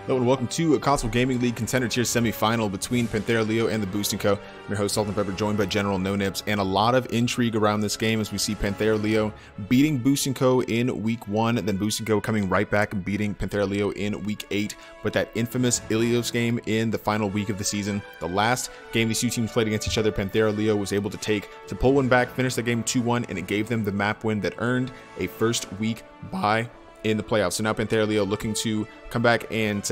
Hello and welcome to a Console Gaming League Contender Tier semi-final between Panthera Leo and the Boosting Co. I'm your host, Salt and Pepper, joined by General No Nips, and a lot of intrigue around this game as we see Panthera Leo beating Boosting Co. in Week 1, then Boosting Co. coming right back and beating Panthera Leo in Week 8, but that infamous Ilios game in the final week of the season. The last game these two teams played against each other, Panthera Leo was able to pull one back, finish the game 2-1, and it gave them the map win that earned a first week bye in the playoffs. So now Panthera Leo looking to come back and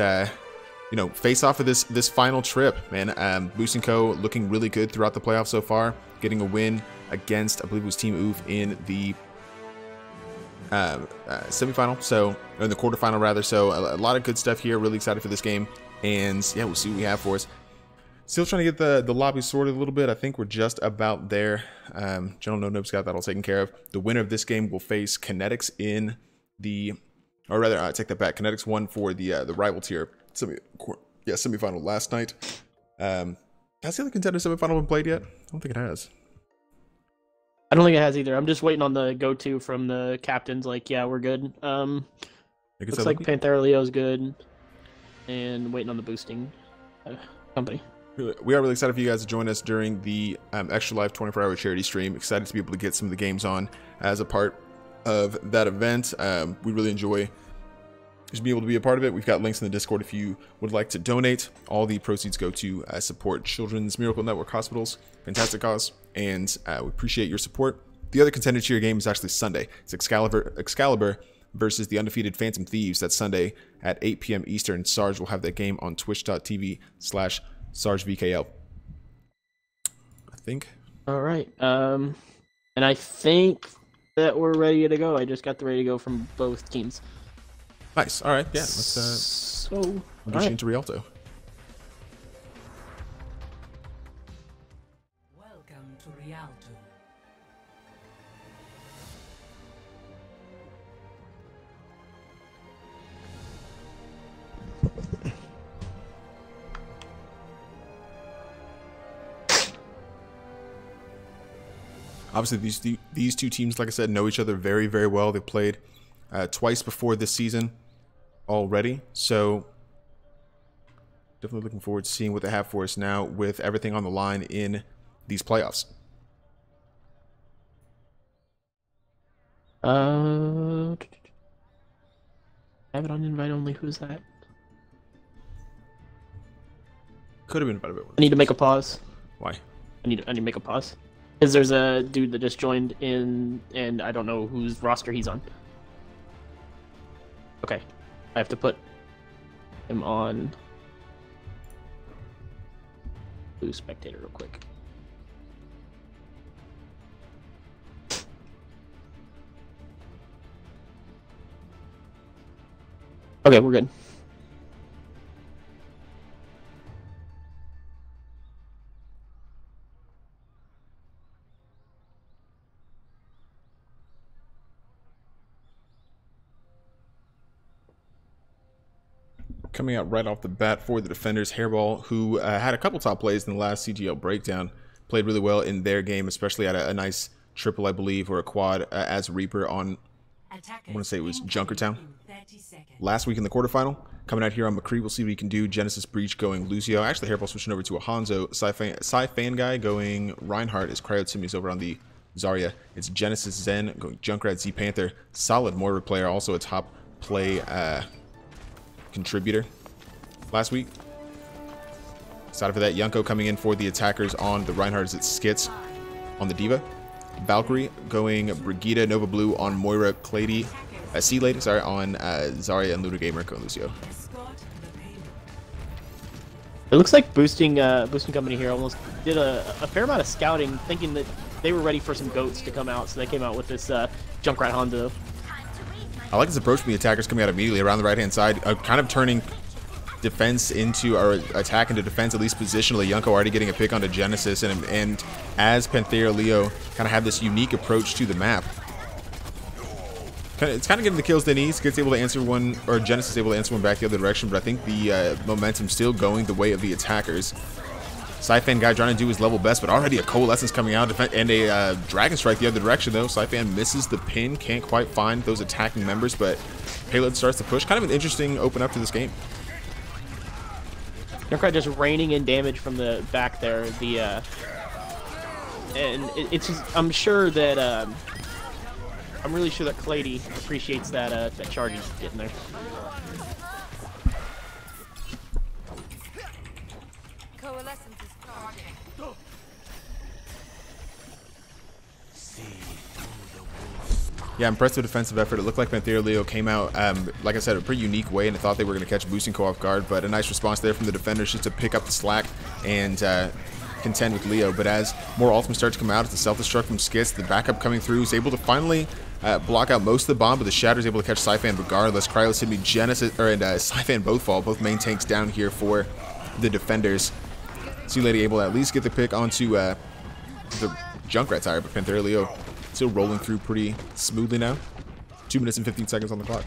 face off of this final trip, man. Boosting Co. looking really good throughout the playoffs so far, getting a win against, I believe it was Team Oof in the semifinal, so in the quarterfinal rather. So a lot of good stuff here. Really excited for this game, and yeah, we'll see what we have for us. Still trying to get the lobby sorted a little bit. I think we're just about there. General No Nope's got that all taken care of. The winner of this game will face Kinetics in the, or rather, I take that back. Kinetics won for the rival tier semifinal last night. Has the other contender semifinal been played yet? I don't think it has. I don't think it has either. I'm just waiting on the go-to from the captains. Like, yeah, we're good. Looks like Panthera Leo's good, and waiting on the boosting company. We are really excited for you guys to join us during the Extra Life 24-hour charity stream. Excited to be able to get some of the games on as a part of that event. We really enjoy just be able to be a part of it. We've got links in the Discord if you would like to donate. All the proceeds go to support Children's Miracle Network Hospitals. Fantastic cause, and we appreciate your support. The other contender tier game is actually Sunday. It's Excalibur versus the undefeated Phantom Thieves. That's Sunday at 8 p.m. Eastern. Sarge will have that game on twitch.tv/SargeVKL. I think. All right. And I think that we're ready to go. I just got the ready to go from both teams. Nice. All right. Yeah. Let's get into Rialto. Welcome to Rialto. Obviously, these two teams, like I said, know each other very, very well. They played twice before this season already, so definitely looking forward to seeing what they have for us now with everything on the line in these playoffs. I have it on invite only. Who's that? Could have been better. I need to make a pause. Why? I need to make a pause because there's a dude that just joined in, and I don't know whose roster he's on. Okay, I have to put him on blue spectator real quick. Okay, we're good. Coming out right off the bat for the defenders, Hairball, who had a couple top plays in the last CGL breakdown, played really well in their game, especially at a nice triple, I believe, or a quad as Reaper on, I want to say it was Junkertown. Last week in the quarterfinal, coming out here on McCree, we'll see what he can do. Genesis Breach going Lucio. Actually, Hairball switching over to a Hanzo. Sci-Fan Guy going Reinhardt as Cryotimius over on the Zarya. It's Genesis Zen going Junkrat Z Panther. Solid Moira player, also a top play contributor last week. Excited for that. Yunko coming in for the attackers on the Reinhardt as it skits on the Diva. Valkyrie going Brigitte, Nova Blue on Moira, Clady, Sea Lady, sorry, on Zarya and Luda Gamer going Lucio. It looks like boosting company here almost did a fair amount of scouting, thinking that they were ready for some goats to come out, so they came out with this Junkrat Hanzo. I like this approach from the attackers coming out immediately around the right-hand side, kind of turning defense into, or attack into defense, at least positionally. Yunko already getting a pick onto Genesis, and as Panthera Leo kind of have this unique approach to the map. It's kind of getting the kills they need. Gets able to answer one, or Genesis able to answer one back the other direction, but I think the momentum still going the way of the attackers. Sci-Fan Guy trying to do his level best, but already a Coalescence coming out, and a Dragon Strike the other direction, though. Sci-Fan misses the pin, can't quite find those attacking members, but Payload starts to push. Kind of an interesting open up to this game. Junkrat just raining in damage from the back there. It's just, I'm sure that I'm really sure that Clady appreciates that that charge he's getting there. Yeah, impressive defensive effort. It looked like Panthera Leo came out, like I said, a pretty unique way, and I thought they were going to catch Boostenko off guard, but a nice response there from the defenders just to pick up the slack and contend with Leo. But as more ultimates start to come out, it's the self-destruct from Skits, the backup coming through, is able to finally block out most of the bomb, but the Shatter is able to catch Syphan regardless. Cryo, Sydney, Genesis, and Syphan both fall, both main tanks down here for the defenders. Sea Lady able to at least get the pick onto the Junkrat tire, but Panthera Leo still rolling through pretty smoothly now. 2 minutes and 15 seconds on the clock.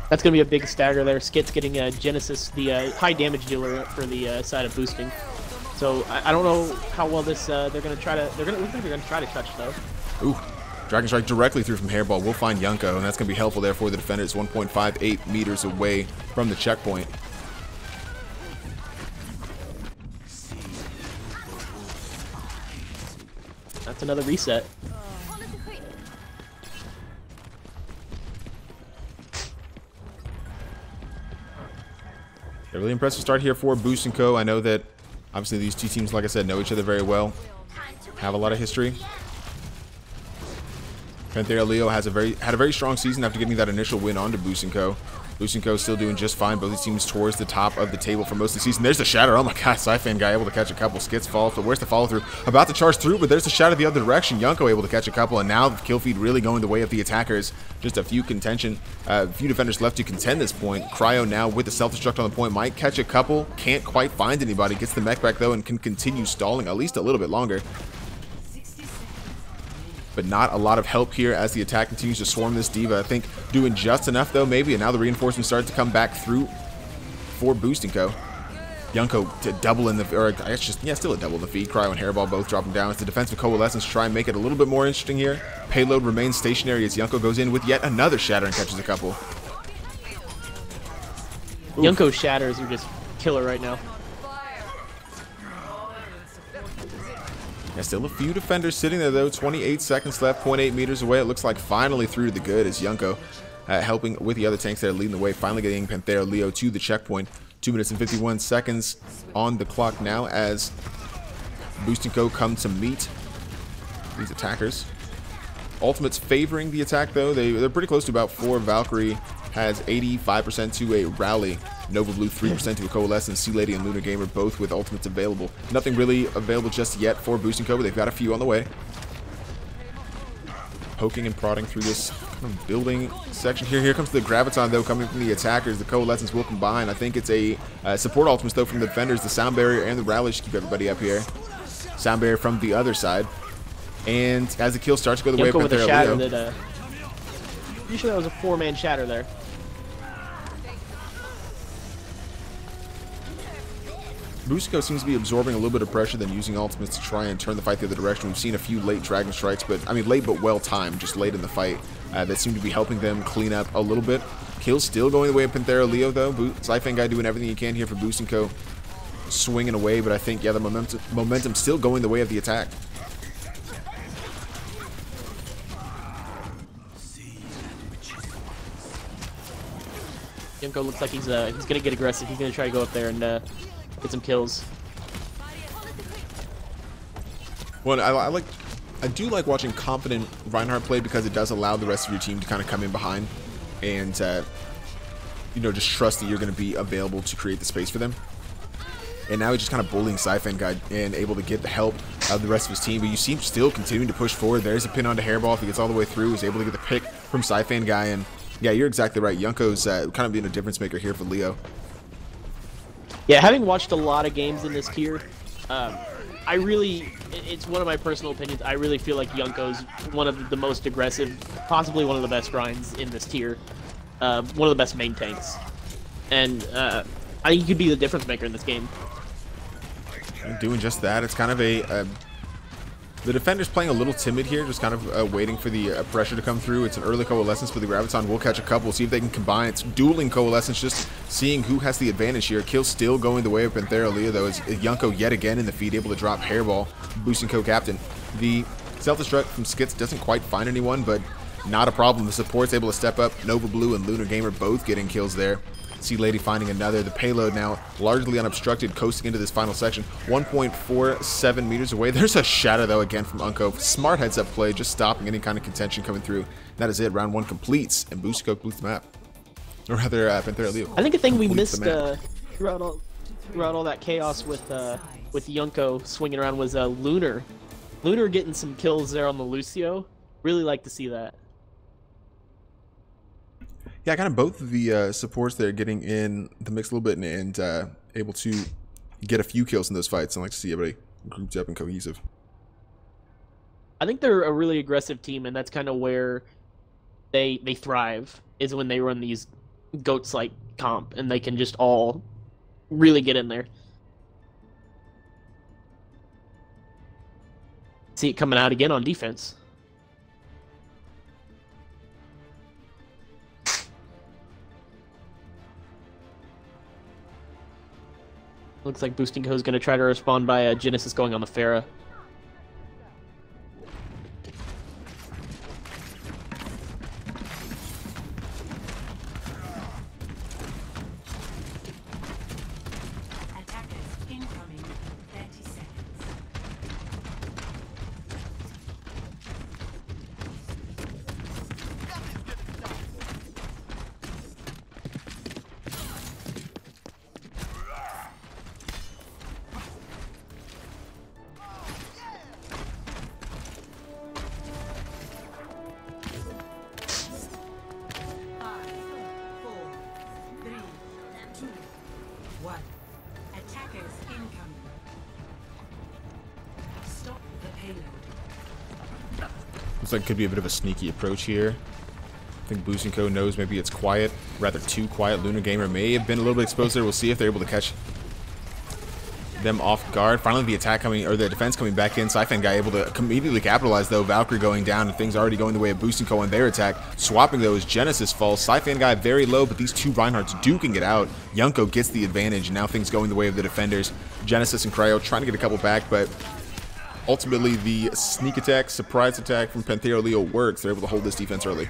That's going to be a big stagger there. Skit's getting Genesis, the high damage dealer for the side of boosting. So I don't know how well this they're going to try to. Looks like they're going to try to touch though. Ooh, Dragon Strike directly through from Hairball. We'll find Yunko, and that's going to be helpful there for the defender. It's 1.58 meters away from the checkpoint. That's another reset. A really impressive start here for Boostenko. I know that obviously these two teams, like I said, know each other very well, have a lot of history. Panthera Leo had a very strong season after getting that initial win onto Boostenko. Boostenko still doing just fine. Both these teams towards the top of the table for most of the season. There's the Shatter. Oh my god, Syphan guy able to catch a couple. Skits falls, but where's the follow through? About to charge through, but there's the Shatter the other direction. Yunko able to catch a couple, and now the kill feed really going the way of the attackers. Just a few defenders left to contend this point. Cryo now with the self-destruct on the point, might catch a couple, can't quite find anybody. Gets the mech back though and can continue stalling at least a little bit longer. But not a lot of help here as the attack continues to swarm this D.Va. I think doing just enough though, maybe, and now the reinforcements start to come back through for Boostenko. Yunko to double in the, or I guess just, yeah, still a double in the feed. Cryo and Hairball both dropping down. It's the defensive coalescence to try and make it a little bit more interesting here. Payload remains stationary as Yunko goes in with yet another Shatter and catches a couple. Yunko's Shatters are just killer right now. Yeah, still a few defenders sitting there though. 28 seconds left, 0.8 meters away. It looks like finally through to the good as Yunko helping with the other tanks there, leading the way, finally getting Panthera Leo to the checkpoint. 2 minutes and 51 seconds on the clock now as Boostenko come to meet these attackers. Ultimates favoring the attack though. They're pretty close to about 4. Valkyrie has 85% to a rally. Nova Blue 3% to a coalescence. Sea Lady and Lunar Gamer both with ultimates available. Nothing really available just yet for Boostenko, but they've got a few on the way. Poking and prodding through this kind of building section here. Here comes the Graviton though coming from the attackers. The coalescence will combine. I think it's a support ultimates though from the defenders. The sound barrier and the rally should keep everybody up here. Sound barrier from the other side. And as the kill starts to go the way of Panthera Leo. Pretty sure that was a 4-man Shatter there. Boostenko seems to be absorbing a little bit of pressure, then using ultimates to try and turn the fight the other direction. We've seen a few late Dragon Strikes, but I mean late but well timed, just late in the fight, that seem to be helping them clean up a little bit. Kills still going the way of Panthera Leo though. Syphan guy doing everything he can here for Boostenko, swinging away, but I think yeah, the momentum still going the way of the attack. Yunko looks like he's gonna get aggressive. He's gonna try to go up there and get some kills. Well, I do like watching confident Reinhardt play because it does allow the rest of your team to kind of come in behind and you know, just trust that you're going to be available to create the space for them. And now he's just kind of bullying Syphan guy and able to get the help of the rest of his team. But you see him still continuing to push forward. There's a pin onto Hairball. If he gets all the way through, he's able to get the pick from Syphan guy. And yeah, you're exactly right. Yunko's kind of being a difference maker here for Leo. Yeah, having watched a lot of games in this tier, I really, it's one of my personal opinions, I really feel like Yunko's one of the most aggressive, possibly one of the best grinds in this tier. One of the best main tanks. And I think he could be the difference maker in this game. And doing just that. It's kind of a The defender's playing a little timid here, just kind of waiting for the pressure to come through. It's an early Coalescence, but the Graviton will catch a couple. See if they can combine. It's dueling Coalescence, just seeing who has the advantage here. Kill still going the way of Panthera Leo, though, as Yunko yet again in the feed, able to drop Hairball, boosting co-captain. The self-destruct from Skits doesn't quite find anyone, but not a problem. The support's able to step up. Nova Blue and Lunar Gamer both getting kills there. Sea Lady finding another. The payload now largely unobstructed, coasting into this final section. 1.47 meters away. There's a shadow, though, again from Unco. Smart heads-up play, just stopping any kind of contention coming through. That is it. Round 1 completes, and Boosting Co completes the map. Or rather, Panthera Leo. I think a thing we missed throughout all that chaos with Yunko swinging around was Lunar. Lunar getting some kills there on the Lucio. Really like to see that. Yeah, kind of both of the supports there getting in the mix a little bit and able to get a few kills in those fights. I like to see everybody grouped up and cohesive. I think they're a really aggressive team, and that's kind of where they thrive, is when they run these goats-like comp, and they can just all really get in there. See it coming out again on defense. Looks like Boosting Co is going to try to respond by Genesis going on the Pharah. Looks like it could be a bit of a sneaky approach here. I think Boosting Co knows maybe it's quiet, rather too quiet. Lunar Gamer may have been a little bit exposed there. We'll see if they're able to catch them off guard. Finally, the attack coming, or the defense coming back in. Siphon guy able to immediately capitalize, though. Valkyrie going down, and things already going the way of Boosting Co on their attack. Swapping, though, as Genesis falls. Siphon guy very low, but these two Reinhardts duking it out. Yunko gets the advantage, and now things going the way of the defenders. Genesis and Cryo trying to get a couple back, but ultimately the sneak attack, surprise attack from Panthera Leo works. They're able to hold this defense early.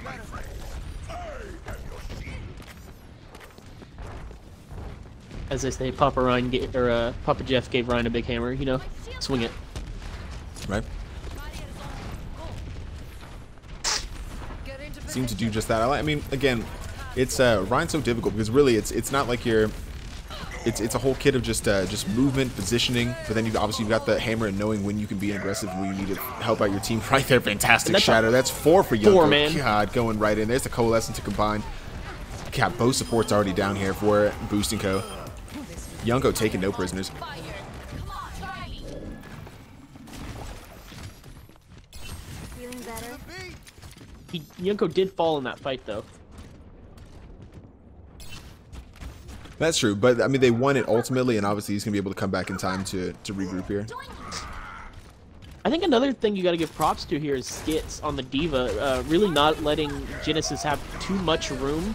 As they say, Papa Jeff gave Ryan a big hammer. You know, swing it. Right. Seems to do just that. I mean, again, it's Ryan's so difficult because really, it's not like you're. It's a whole kit of just movement, positioning, but then you've got the hammer and knowing when you can be aggressive and when you need to help out your team. Right there, fantastic shatter. That's 4 for Yunko. 4, man. God, going right in. There's the Coalescence to combine. God, both supports already down here for Boosting Co. Yunko taking no prisoners. Yunko did fall in that fight, though. That's true, but I mean they won it ultimately, and obviously he's gonna be able to come back in time to regroup here. I think another thing you got to give props to here is Skits on the Diva, really not letting Genesis have too much room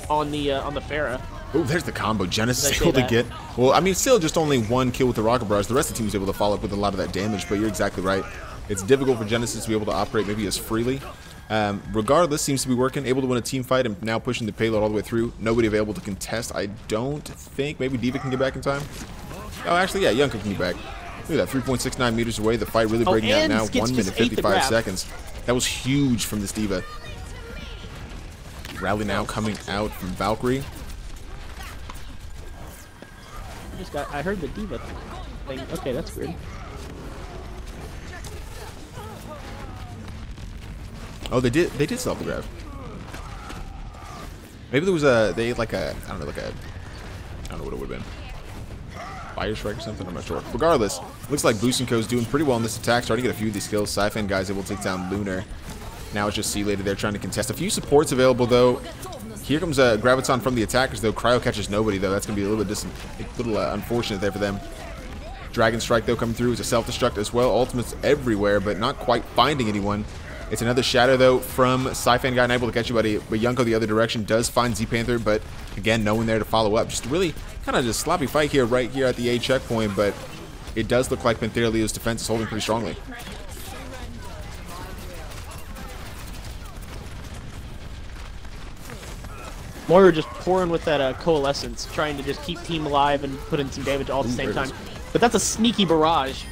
on the Pharah. Oh, there's the combo. Genesis able to get. Well, I mean, still just only 1 kill with the rocket barrage. The rest of the team was able to follow up with a lot of that damage, but you're exactly right. It's difficult for Genesis to be able to operate maybe as freely. Regardless, seems to be working. Able to win a team fight and now pushing the payload all the way through. Nobody available to contest. I don't think. Maybe Diva can get back in time. Oh, actually, yeah, Yunko can get back. Look at that, 3.69 meters away. The fight really breaking out now. 1 minute 55 seconds. That was huge from this Diva. Rally now coming out from Valkyrie. I heard the Diva thing. Okay, that's weird. Oh, they did self the grab. Maybe there was I don't know what it would have been. Fire strike or something, I'm not sure. Regardless, looks like Boosting Co is doing pretty well in this attack, starting to get a few of these kills. Siphon guy's able to take down Lunar. Now it's just Sea Lady there trying to contest. A few supports available though. Here comes a Graviton from the attackers though. Cryo catches nobody though. That's gonna be a little bit unfortunate there for them. Dragon Strike, though, coming through is a self-destruct as well. Ultimates everywhere, but not quite finding anyone. It's another shadow, though, from Sci-Fan Guy, unable to catch anybody, but Yunko the other direction does find Z-Panther, but again, no one there to follow up. Just really kind of just sloppy fight here, right here at the A checkpoint, but it does look like Panthera Leo's defense is holding pretty strongly. Moira just pouring with that coalescence, trying to just keep team alive and put in some damage all at the same time. But that's a sneaky barrage.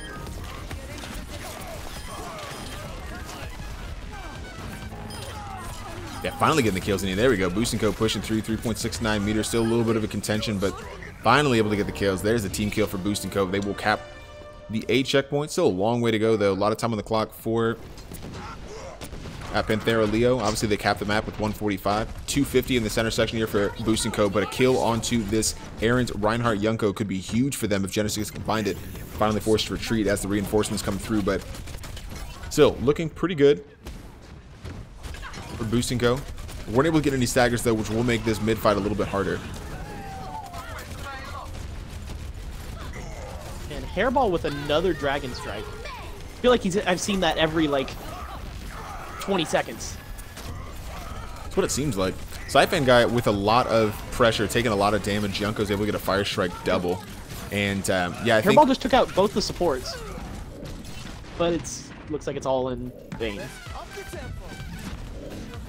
Yeah, finally getting the kills in here. There we go. Boostinko pushing through 3.69 meters. Still a little bit of a contention, but finally able to get the kills. There's the team kill for Boostinko. They will cap the A checkpoint. Still a long way to go, though. A lot of time on the clock for Panthera Leo. Obviously, they capped the map with 145. 250 in the center section here for Boostinko, but a kill onto this Aaron's Reinhardt Yunko could be huge for them if Genesis can find it. Finally forced to retreat as the reinforcements come through, but still looking pretty good for Boostinko. Weren't able to get any staggers, though, which will make this mid fight a little bit harder. And Hairball with another Dragon Strike. I feel like I've seen that every, like, 20 seconds. That's what it seems like. Sci-Fan Guy with a lot of pressure, taking a lot of damage. Yunko's able to get a Fire Strike double. And, yeah, I think Hairball just took out both the supports. But looks like it's all in vain.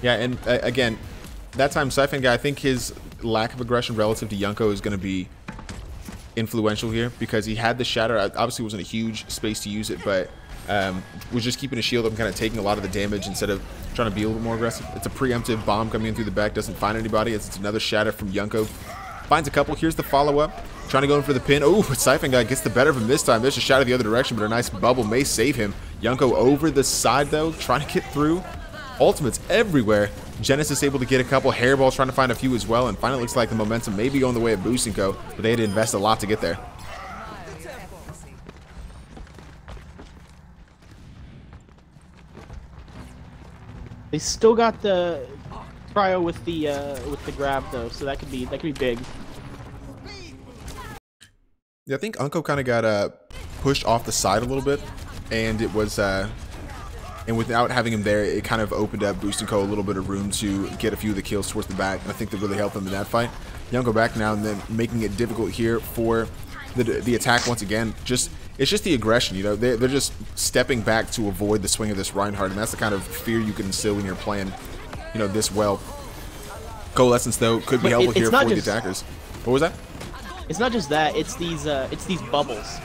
Yeah, and again, that time Sci-Fan Guy, I think his lack of aggression relative to Yunko is going to be influential here because he had the Shatter. Obviously, wasn't a huge space to use it, but was just keeping a shield up and kind of taking a lot of the damage instead of trying to be a little bit more aggressive. It's a preemptive bomb coming in through the back, doesn't find anybody. It's another Shatter from Yunko. Finds a couple. Here's the follow-up. Trying to go in for the pin. Oh, but Sci-Fan Guy gets the better of him this time. There's a Shatter the other direction, but a nice bubble may save him. Yunko over the side, though, trying to get through. Ultimates everywhere. Genesis able to get a couple. Hairballs trying to find a few as well, and finally looks like the momentum may be going the way of Boostinko, but they had to invest a lot to get there. They still got the cryo with the grab, though, so that could be big. Yeah, I think Unko kind of got pushed off the side a little bit, and it was and without having him there, it kind of opened up Boostinko a little bit of room to get a few of the kills towards the back, and I think that really helped them in that fight. Yunko back now and then, making it difficult here for the attack once again. It's just the aggression, you know. They're just stepping back to avoid the swing of this Reinhardt, and that's the kind of fear you can instill when you're playing, you know, this well. Coalescence, though, could be helpful here for the attackers. What was that? It's not just that; it's these bubbles.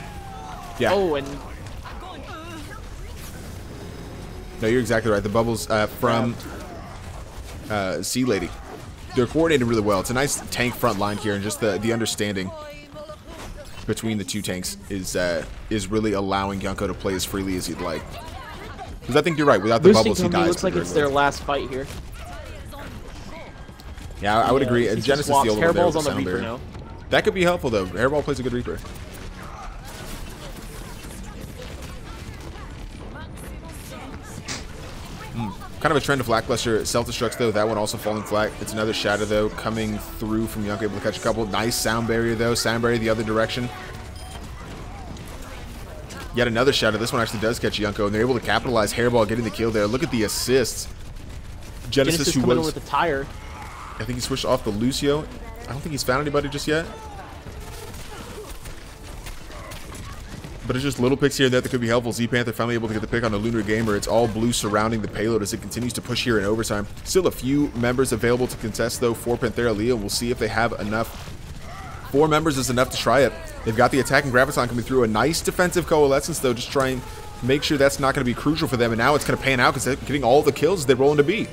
Yeah. Oh, and no, you're exactly right. The bubbles from Sea Lady, they're coordinated really well. It's a nice tank front line here, and just the understanding between the two tanks is really allowing Yunko to play as freely as he'd like. Because I think you're right. Without the bubbles, he dies. Looks like it's their last fight here. Yeah, I would agree. Genesis the only one there with the on the Reaper now. That could be helpful, though. Hairball plays a good Reaper. Kind of a trend of lackluster self-destructs, though. That one also falling flat. It's another Shadow, though, coming through from Yunko, able to catch a couple. Nice sound barrier, though. Sound barrier the other direction. Yet another Shadow. This one actually does catch Yunko, and they're able to capitalize. Hairball getting the kill there. Look at the assists. Genesis who coming was with the tire. I think he switched off the Lucio. I don't think he's found anybody just yet. But it's just little picks here and there that could be helpful. Z-Panther finally able to get the pick on the Lunar Gamer. It's all blue surrounding the payload as it continues to push here in overtime. Still a few members available to contest, though, for Panthera Leo. We'll see if they have enough. 4 members is enough to try it. They've got the attack and Graviton coming through. A nice defensive coalescence, though, just trying to make sure that's not going to be crucial for them. And now it's going to pan out because they're getting all the kills they're rolling to be.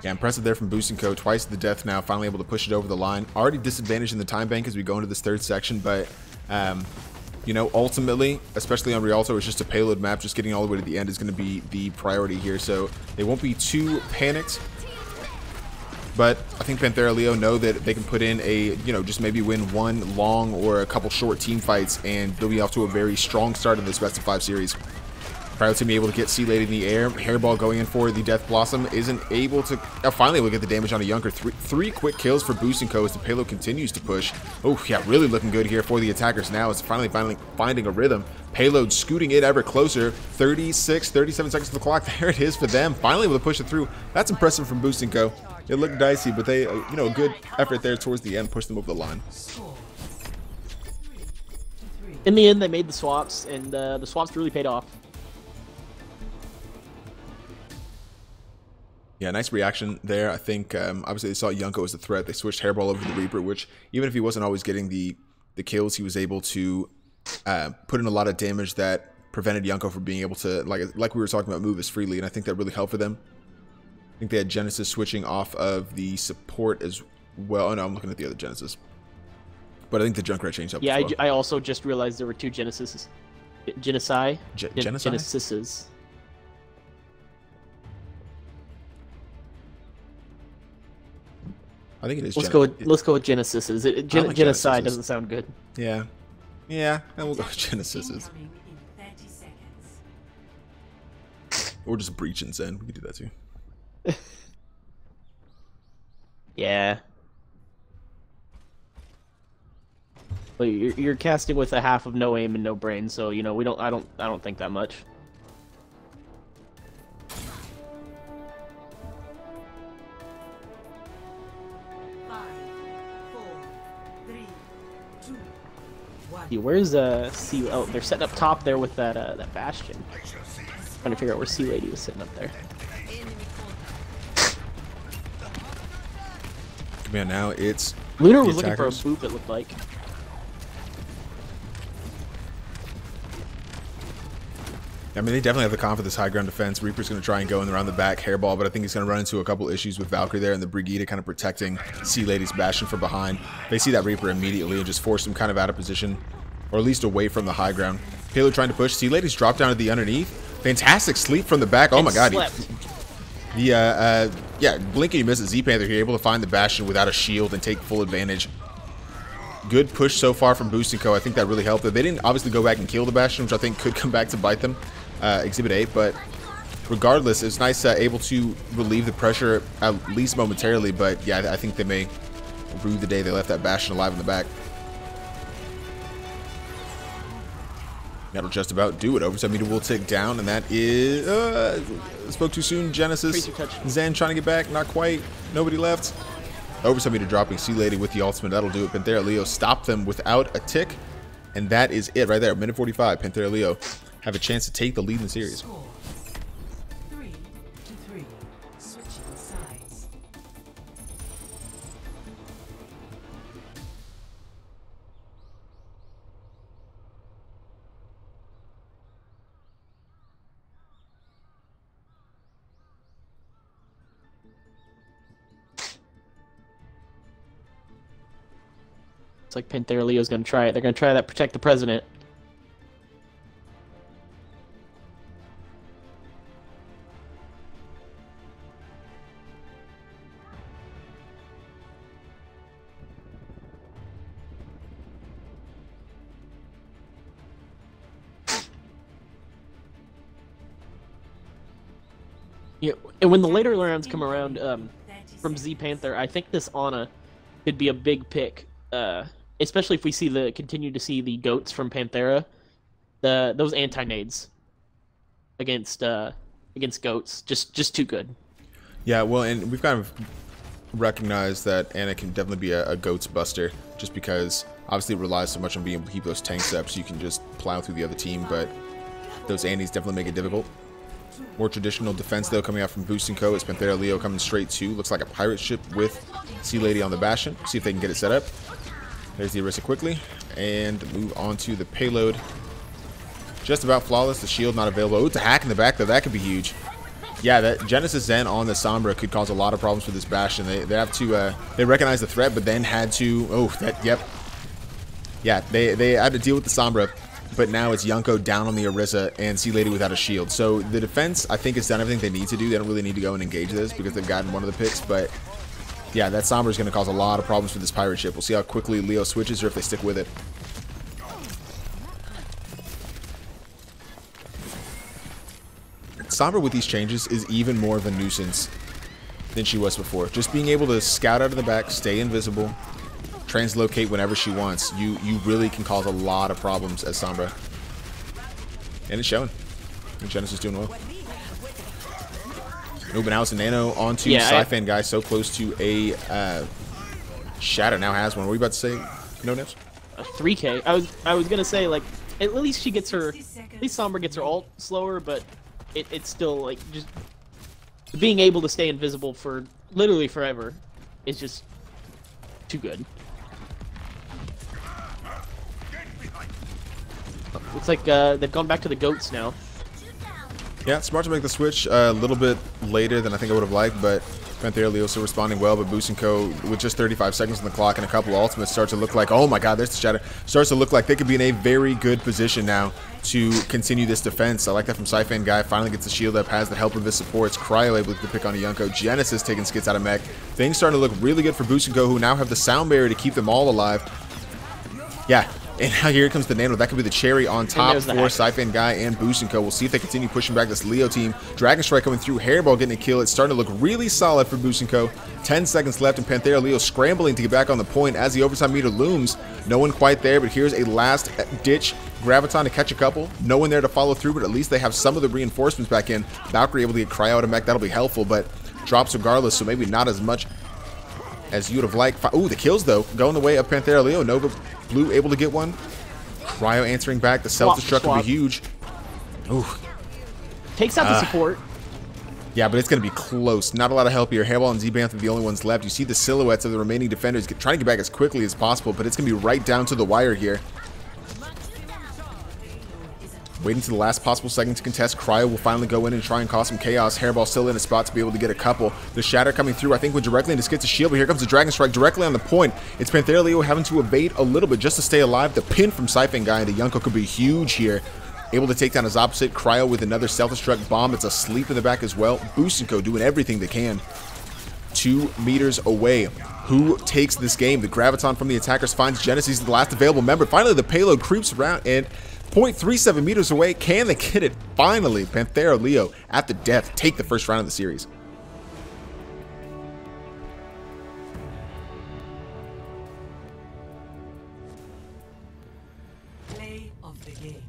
Yeah, impressive there from Boostinko. Twice the death now, finally able to push it over the line. Already disadvantaged in the time bank as we go into this third section, but, you know, ultimately, especially on Rialto, it's just a payload map. Just getting all the way to the end is going to be the priority here, so they won't be too panicked. But I think Panthera Leo know that they can put in a, you know, just maybe win one long or a couple short team fights, and they'll be off to a very strong start in this best of 5 series. Proud to be able to get C Lady in the air. Hairball going in for the Death Blossom. Isn't able to... finally we'll get the damage on a Yunker. Three quick kills for Boosting Co. as the payload continues to push. Oh, yeah, really looking good here for the attackers now. It's finally finding a rhythm. Payload scooting it ever closer. 36, 37 seconds to the clock. There it is for them. Finally able to push it through. That's impressive from Boosting Co. It looked dicey, but they, you know, a good effort there towards the end. Pushed them over the line. In the end, they made the swaps, and the swaps really paid off. Yeah, nice reaction there. I think, obviously, they saw Yunko as a threat. They switched Hairball over to the Reaper, which, even if he wasn't always getting the kills, he was able to put in a lot of damage that prevented Yunko from being able to, like we were talking about, move as freely, and I think that really helped for them. I think they had Genesis switching off of the support as well. Oh, no, I'm looking at the other Genesis. But I think the Junkrat changed up as well. I also just realized there were two Genesises. Genesi? Genesises? I think it is. Let's go with Genesises. Genocide doesn't sound good. Yeah. Yeah, and we'll go with Genesises. Or just Breach and Zen. We could do that too. Yeah. Well, you're casting with a half of no aim and no brain, so you know I don't think that much. Where's C? Oh, they're setting up top there with that Bastion. Trying to figure out where C Lady was sitting up there. Man, now it's Lunar was looking for a boop. It looked like. I mean, they definitely have the comp for this high ground defense. Reaper's going to try and go in around the back Hairball, but I think he's going to run into a couple issues with Valkyrie there and the Brigida kind of protecting C Lady's Bastion from behind. They see that Reaper immediately and just force him kind of out of position, or at least away from the high ground. Payload trying to push. C Lady's dropped down to the underneath. Fantastic sleep from the back. Oh my god. Yeah, blink and you miss it. Z-Panther here, able to find the Bastion without a shield and take full advantage. Good push so far from Boosting Co. I think that really helped. They didn't obviously go back and kill the Bastion, which I think could come back to bite them. Exhibit 8, but regardless, it's nice able to relieve the pressure at least momentarily, but yeah, I think they may rue the day they left that Bastion alive in the back. That'll just about do it. Overtime meter will tick down, and that is spoke too soon. Genesis, Zen trying to get back, not quite. Nobody left. Overtime meter dropping. C Lady with the ultimate. That'll do it. Panthera Leo stopped them without a tick, and that is it right there. Minute 45. Panthera Leo have a chance to take the lead in the series. 3-3. Switching sides. It's like Panthera Leo's gonna try it. They're gonna try that protect the president. Yeah, and when the later rounds come around from Z Panther, I think this Ana could be a big pick, especially if we continue to see the goats from Panthera, those anti-nades against goats, just too good. Yeah, well, and we've kind of recognized that Ana can definitely be a goats buster, just because obviously it relies so much on being able to keep those tank steps. You can just plow through the other team, but those anties definitely make it difficult. More traditional defense, though, coming out from Boosting Co. It's Panthera Leo coming straight to. Looks like a pirate ship with C Lady on the Bastion. See if they can get it set up. There's the Orisa quickly. And move on to the payload. Just about flawless. The shield not available. Oh, it's a hack in the back, though. That could be huge. Yeah, that Genesis Zen on the Sombra could cause a lot of problems for this Bastion. They have to, they recognize the threat, but then had to, yep. Yeah, they had to deal with the Sombra. But now it's Yunko down on the Orisa and C Lady without a shield. So the defense, I think, has done everything they need to do. They don't really need to go and engage this because they've gotten one of the picks. But yeah, that Sombra is going to cause a lot of problems for this pirate ship. We'll see how quickly Leo switches or if they stick with it. Sombra with these changes is even more of a nuisance than she was before. Just being able to scout out of the back, stay invisible, translocate whenever she wants. You really can cause a lot of problems as Sombra. And it's showing. And Genesis doing well. Open house and nano onto Sci-Fan guy, so close to a Shadow now has one. What were you about to say? No nips? 3K. I was gonna say, like, at least she gets her, at least Sombra gets her ult slower, but it's still like just being able to stay invisible for literally forever is just too good. Looks like they've gone back to the goats now. Yeah, smart to make the switch a little bit later than I think I would have liked, but Panthera Leo still responding well, but Boost & Co. with just 35 seconds on the clock and a couple ultimates starts to look like, oh my god, there's the Shadow. Starts to look like they could be in a very good position now to continue this defense. I like that from Sci-Fan guy. Finally gets the shield up, has the help of his supports. Cryo able to pick on a Yunko. Genesis taking skits out of mech. Things starting to look really good for Boost & Co., who now have the sound barrier to keep them all alive. Yeah. And now here comes the nano. That could be the cherry on top for Sci-Fan guy and Boost & Co. We'll see if they continue pushing back this Leo team. Dragon Strike coming through. Hairball getting a kill. It's starting to look really solid for Boost & Co. 10 seconds left, and Panthera Leo scrambling to get back on the point as the overtime meter looms. No one quite there, but here's a last-ditch Graviton to catch a couple. No one there to follow through, but at least they have some of the reinforcements back in. Valkyrie able to get Cryo out of mech. That'll be helpful, but drops regardless, so maybe not as much as you would have liked. Ooh, the kills, though, going the way of Panthera Leo. Nova Blue able to get one. Cryo answering back. The self-destruct will be huge. Ooh. Takes out the support. Yeah, but it's going to be close. Not a lot of help here. Hairball and Z-Banth are the only ones left. You see the silhouettes of the remaining defenders trying to get back as quickly as possible, but it's going to be right down to the wire here. Waiting to the last possible second to contest. Cryo will finally go in and try and cause some chaos. Hairball still in a spot to be able to get a couple. The Shatter coming through, I think, went directly into Skits' shield, but here comes the Dragon Strike directly on the point. It's Panthera Leo having to evade a little bit just to stay alive. The pin from Sci-Fan guy into Yunko could be huge here. Able to take down his opposite. Cryo with another self-destruct bomb. It's asleep in the back as well. Boost & Co. doing everything they can. 2 meters away. Who takes this game? The Graviton from the attackers finds Genesis, the last available member. Finally, the payload creeps around and 0.37 meters away. Can they get it? Finally, Panthera Leo at the death take the first round of the series. Play of the game.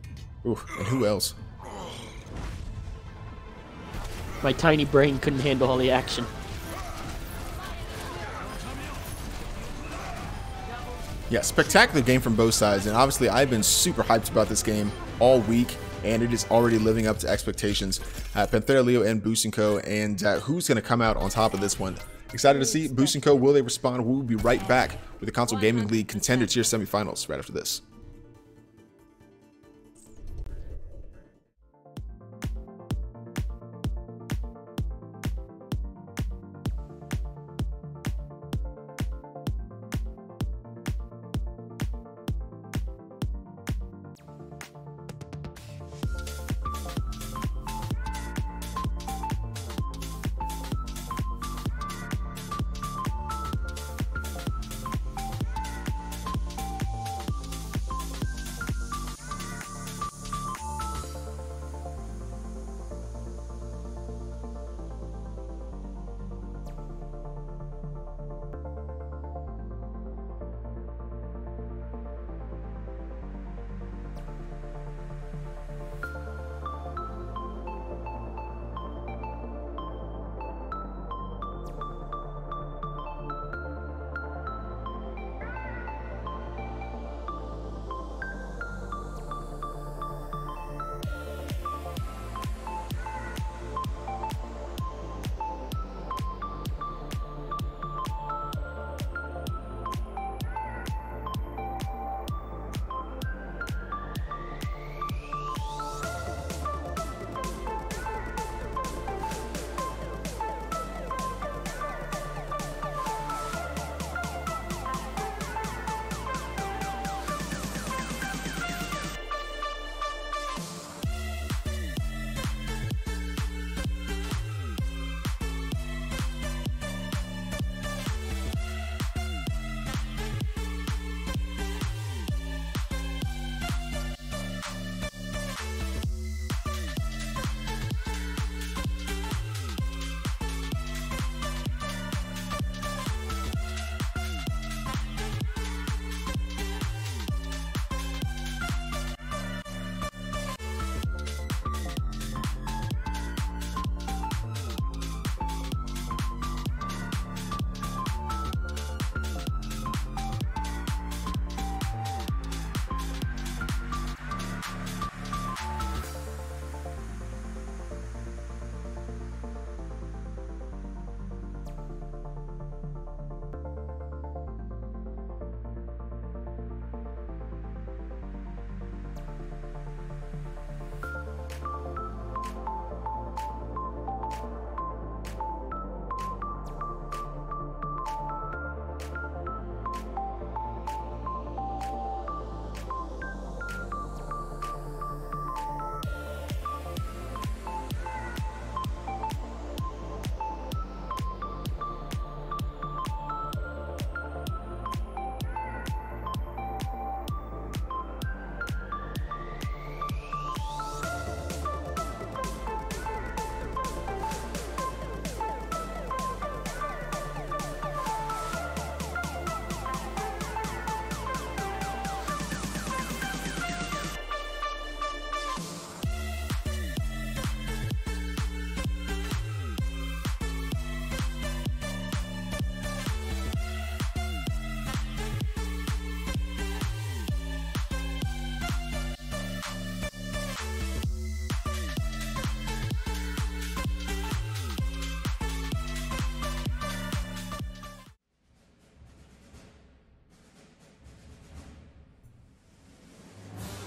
Ooh, and who else? My tiny brain couldn't handle all the action. Yeah, spectacular game from both sides, and obviously I've been super hyped about this game all week, and it is already living up to expectations. Panthera Leo and Boost & Co., and who's going to come out on top of this one? Excited to see Boost & Co. Will they respond? We'll be right back with the Console Gaming League Contender Tier semifinals right after this.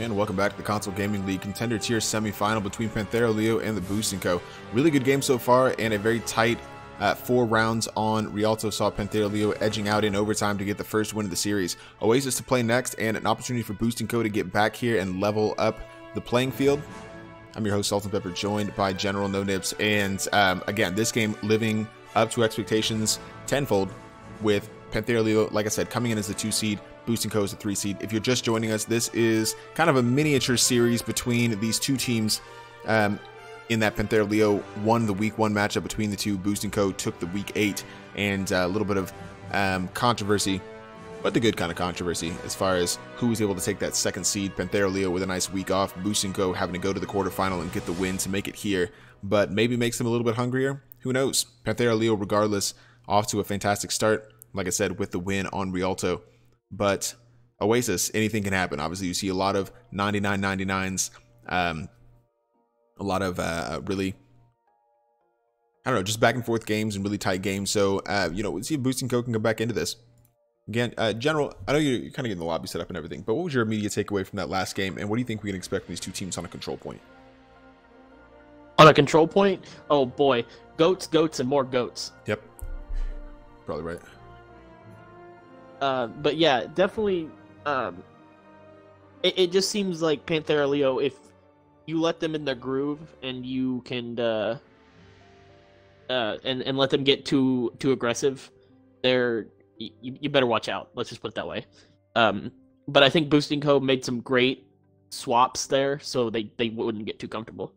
And welcome back to the Console Gaming League Contender Tier semifinal between Panthera Leo and the Boosting Co. Really good game so far, and a very tight 4 rounds on Rialto saw Panthera Leo edging out in overtime to get the first win of the series. Oasis to play next, and an opportunity for Boosting Co. to get back here and level up the playing field. I'm your host, Salt and Pepper, joined by General No Nips, and again, this game living up to expectations tenfold with Panthera Leo, like I said, coming in as the 2 seed, Boosting Co. is the 3 seed. If you're just joining us, this is kind of a miniature series between these two teams. In that Panthera Leo won the week 1 matchup between the two. Boosting Co. took the week 8, and a little bit of controversy, but the good kind of controversy as far as who was able to take that 2nd seed. Panthera Leo with a nice week off, Boosting Co. having to go to the quarterfinal and get the win to make it here, but maybe makes them a little bit hungrier. Who knows? Panthera Leo, regardless, off to a fantastic start, like I said, with the win on Rialto. But Oasis, anything can happen. Obviously, you see a lot of 99-99s, a lot of really, I don't know, just back and forth games and really tight games. So, you know, we'll see if Boosting Co. can come back into this. Again, General, I know you're kind of getting the lobby set up and everything, but what was your immediate takeaway from that last game, and what do you think we can expect from these two teams on a control point? On a control point? Oh boy, goats, goats, and more goats. Yep, probably right. But yeah, definitely, it just seems like Panthera Leo, if you let them in their groove and you can, and let them get too aggressive, you better watch out. Let's just put it that way. But I think Boosting Co. made some great swaps there, so they wouldn't get too comfortable.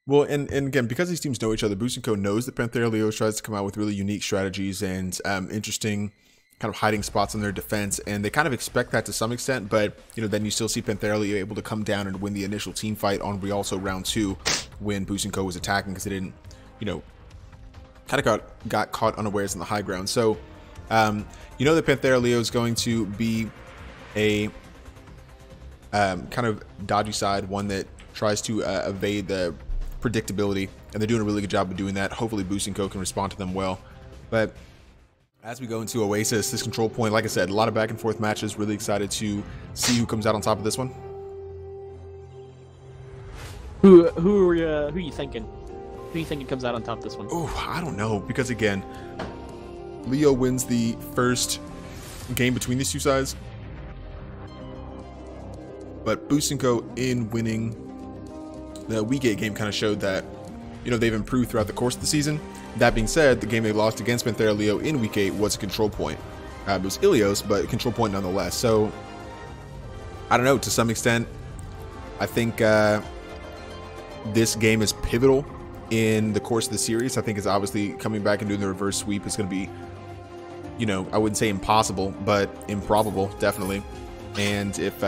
Well, and again, because these teams know each other, Boosting Co. knows that Panthera Leo tries to come out with really unique strategies and interesting kind of hiding spots in their defense, and they kind of expect that to some extent, but, you know, then you still see Panthera Leo able to come down and win the initial team fight on Rialto round 2 when Boosting Co. was attacking because they didn't, you know, kind of got caught unawares in the high ground. So, you know that Panthera Leo is going to be a kind of dodgy side, one that tries to evade the predictability, and they're doing a really good job of doing that. Hopefully Boosting Co. can respond to them well. But as we go into Oasis, this control point, like I said, a lot of back and forth matches. Really excited to see who comes out on top of this one. Who are you thinking? Who you thinking comes out on top of this one? Oh, I don't know, because again, Leo wins the first game between these two sides, but Boosting Co. in winning the week 8 game kind of showed that, you know, they've improved throughout the course of the season. That being said, the game they lost against Panthera Leo in week 8 was a control point. It was Ilios, but a control point nonetheless. So, I don't know, to some extent, I think this game is pivotal in the course of the series. I think it's obviously coming back and doing the reverse sweep is going to be, you know, I wouldn't say impossible, but improbable, definitely. And if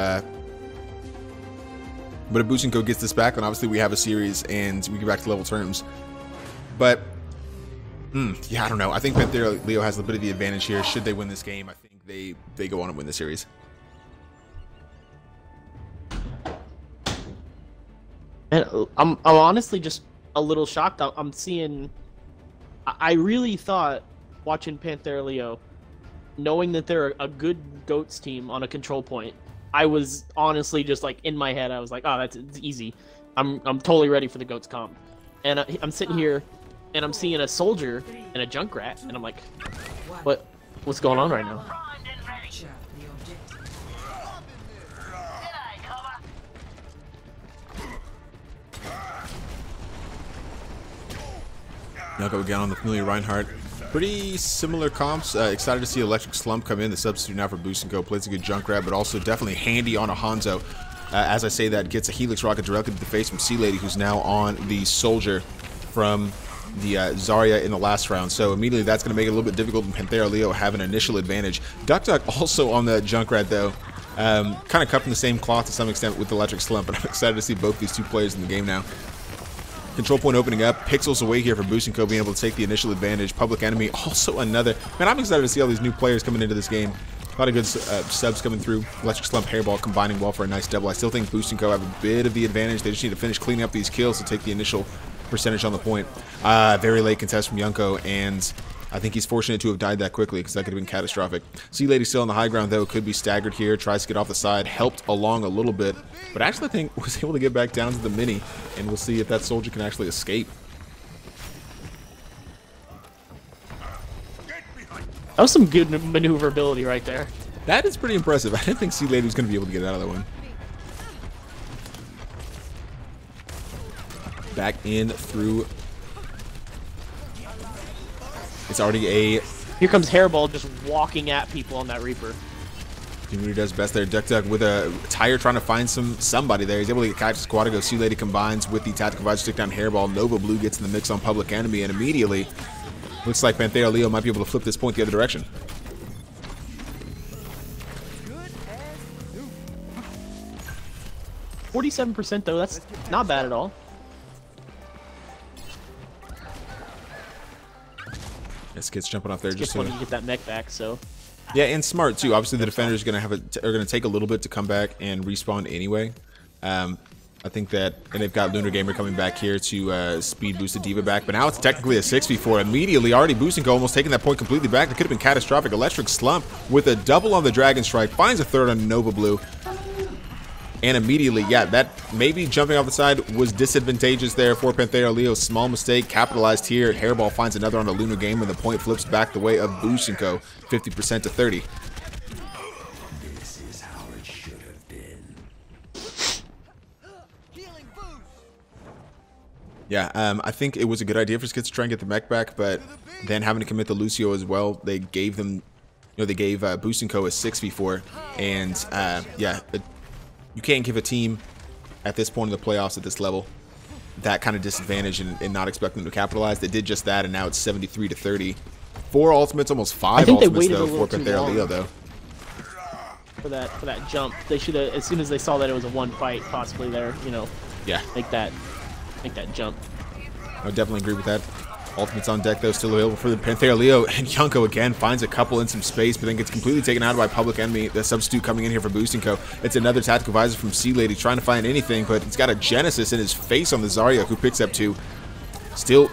but if Boosting Co. gets this back, then obviously we have a series and we get back to level terms. But, yeah, I don't know. I think Panthera Leo has a bit of the advantage here. Should they win this game, I think they go on and win the series. And I'm honestly just a little shocked. I'm seeing... I really thought, watching Panthera Leo, knowing that they're a good GOATS team on a control point, I was honestly just like, in my head, I was like, oh, it's easy. I'm totally ready for the GOATS comp. And I'm sitting here, and I'm seeing a soldier and a Junkrat, and I'm like, what's going on right now? Now go again on the familiar Reinhardt. Pretty similar comps. Excited to see Electric Slump come in, the substitute now for Boosting Co. Plays a good Junkrat, but also definitely handy on a Hanzo. As I say that, gets a Helix Rocket directly to the face from C-Lady, who's now on the Soldier from the Zarya in the last round. So immediately that's going to make it a little bit difficult, and Panthera Leo have an initial advantage. Duck also on the Junkrat, though. Kind of cut from the same cloth to some extent with Electric Slump, but I'm excited to see both these two players in the game now. Control point opening up, pixels away here for Boosting Co. being able to take the initial advantage. Public Enemy also another. Man, I'm excited to see all these new players coming into this game. A lot of good subs coming through. Electric Slump, Hairball combining well for a nice double. I still think Boosting Co. have a bit of the advantage. They just need to finish cleaning up these kills to take the initial percentage on the point. Very late contest from Yunko, and I think he's fortunate to have died that quickly because that could have been catastrophic. Sea Lady still on the high ground, though. Could be staggered here. Tries to get off the side. Helped along a little bit. But actually, I think was able to get back down to the mini. And we'll see if that soldier can actually escape. That was some good maneuverability right there. That is pretty impressive. I didn't think Sea Lady was going to be able to get out of that one. Back in through. It's already a... Here comes Hairball just walking at people on that Reaper. Team really does best there. Duck with a tire trying to find somebody there. He's able to get Kaiju Squad to go. Sea Lady combines with the Tactical Visor stick down Hairball. Nova Blue gets in the mix on Public Enemy, and immediately looks like Panthera Leo might be able to flip this point the other direction. 47% though, that's not bad at all. Skit's jumping off there Skit's just so wanting to get that mech back, so. Yeah, and smart too. Obviously, the defenders are gonna take a little bit to come back and respawn anyway. I think that, and they've got Lunar Gamer coming back here to speed boost the Diva back, but now it's technically a 6v4. Immediately, already boosting almost taking that point completely back. That could have been catastrophic. Electric Slump with a double on the Dragon Strike, finds a third on Nova Blue. And immediately, yeah, that maybe jumping off the side was disadvantageous there for Panthera Leo. Small mistake, capitalized here. Hairball finds another on the Lunar Game, and the point flips back the way of Bushinko, 50% to 30. This is how it should have been. Yeah, I think it was a good idea for Skits to try and get the mech back, but then having to commit the Lucio as well, they gave them, they gave Bushinko a 6v4, and yeah. You can't give a team at this point in the playoffs at this level that kind of disadvantage and not expect them to capitalize. They did just that, and now it's 73 to 30. 4 ultimates, almost 5 ultimates though for Panthera Leo though. For that jump, they should have, as soon as they saw that it was a one fight, possibly there, yeah, make that jump. I would definitely agree with that. Ultimates on deck though, still available for the Panthera Leo, and Yunko again finds a couple in some space, but then gets completely taken out by Public Enemy. The substitute coming in here for Bushinko. It's another Tactical Visor from Sea Lady trying to find anything, but he's got a Genesis in his face on the Zarya, who picks up 2. Still,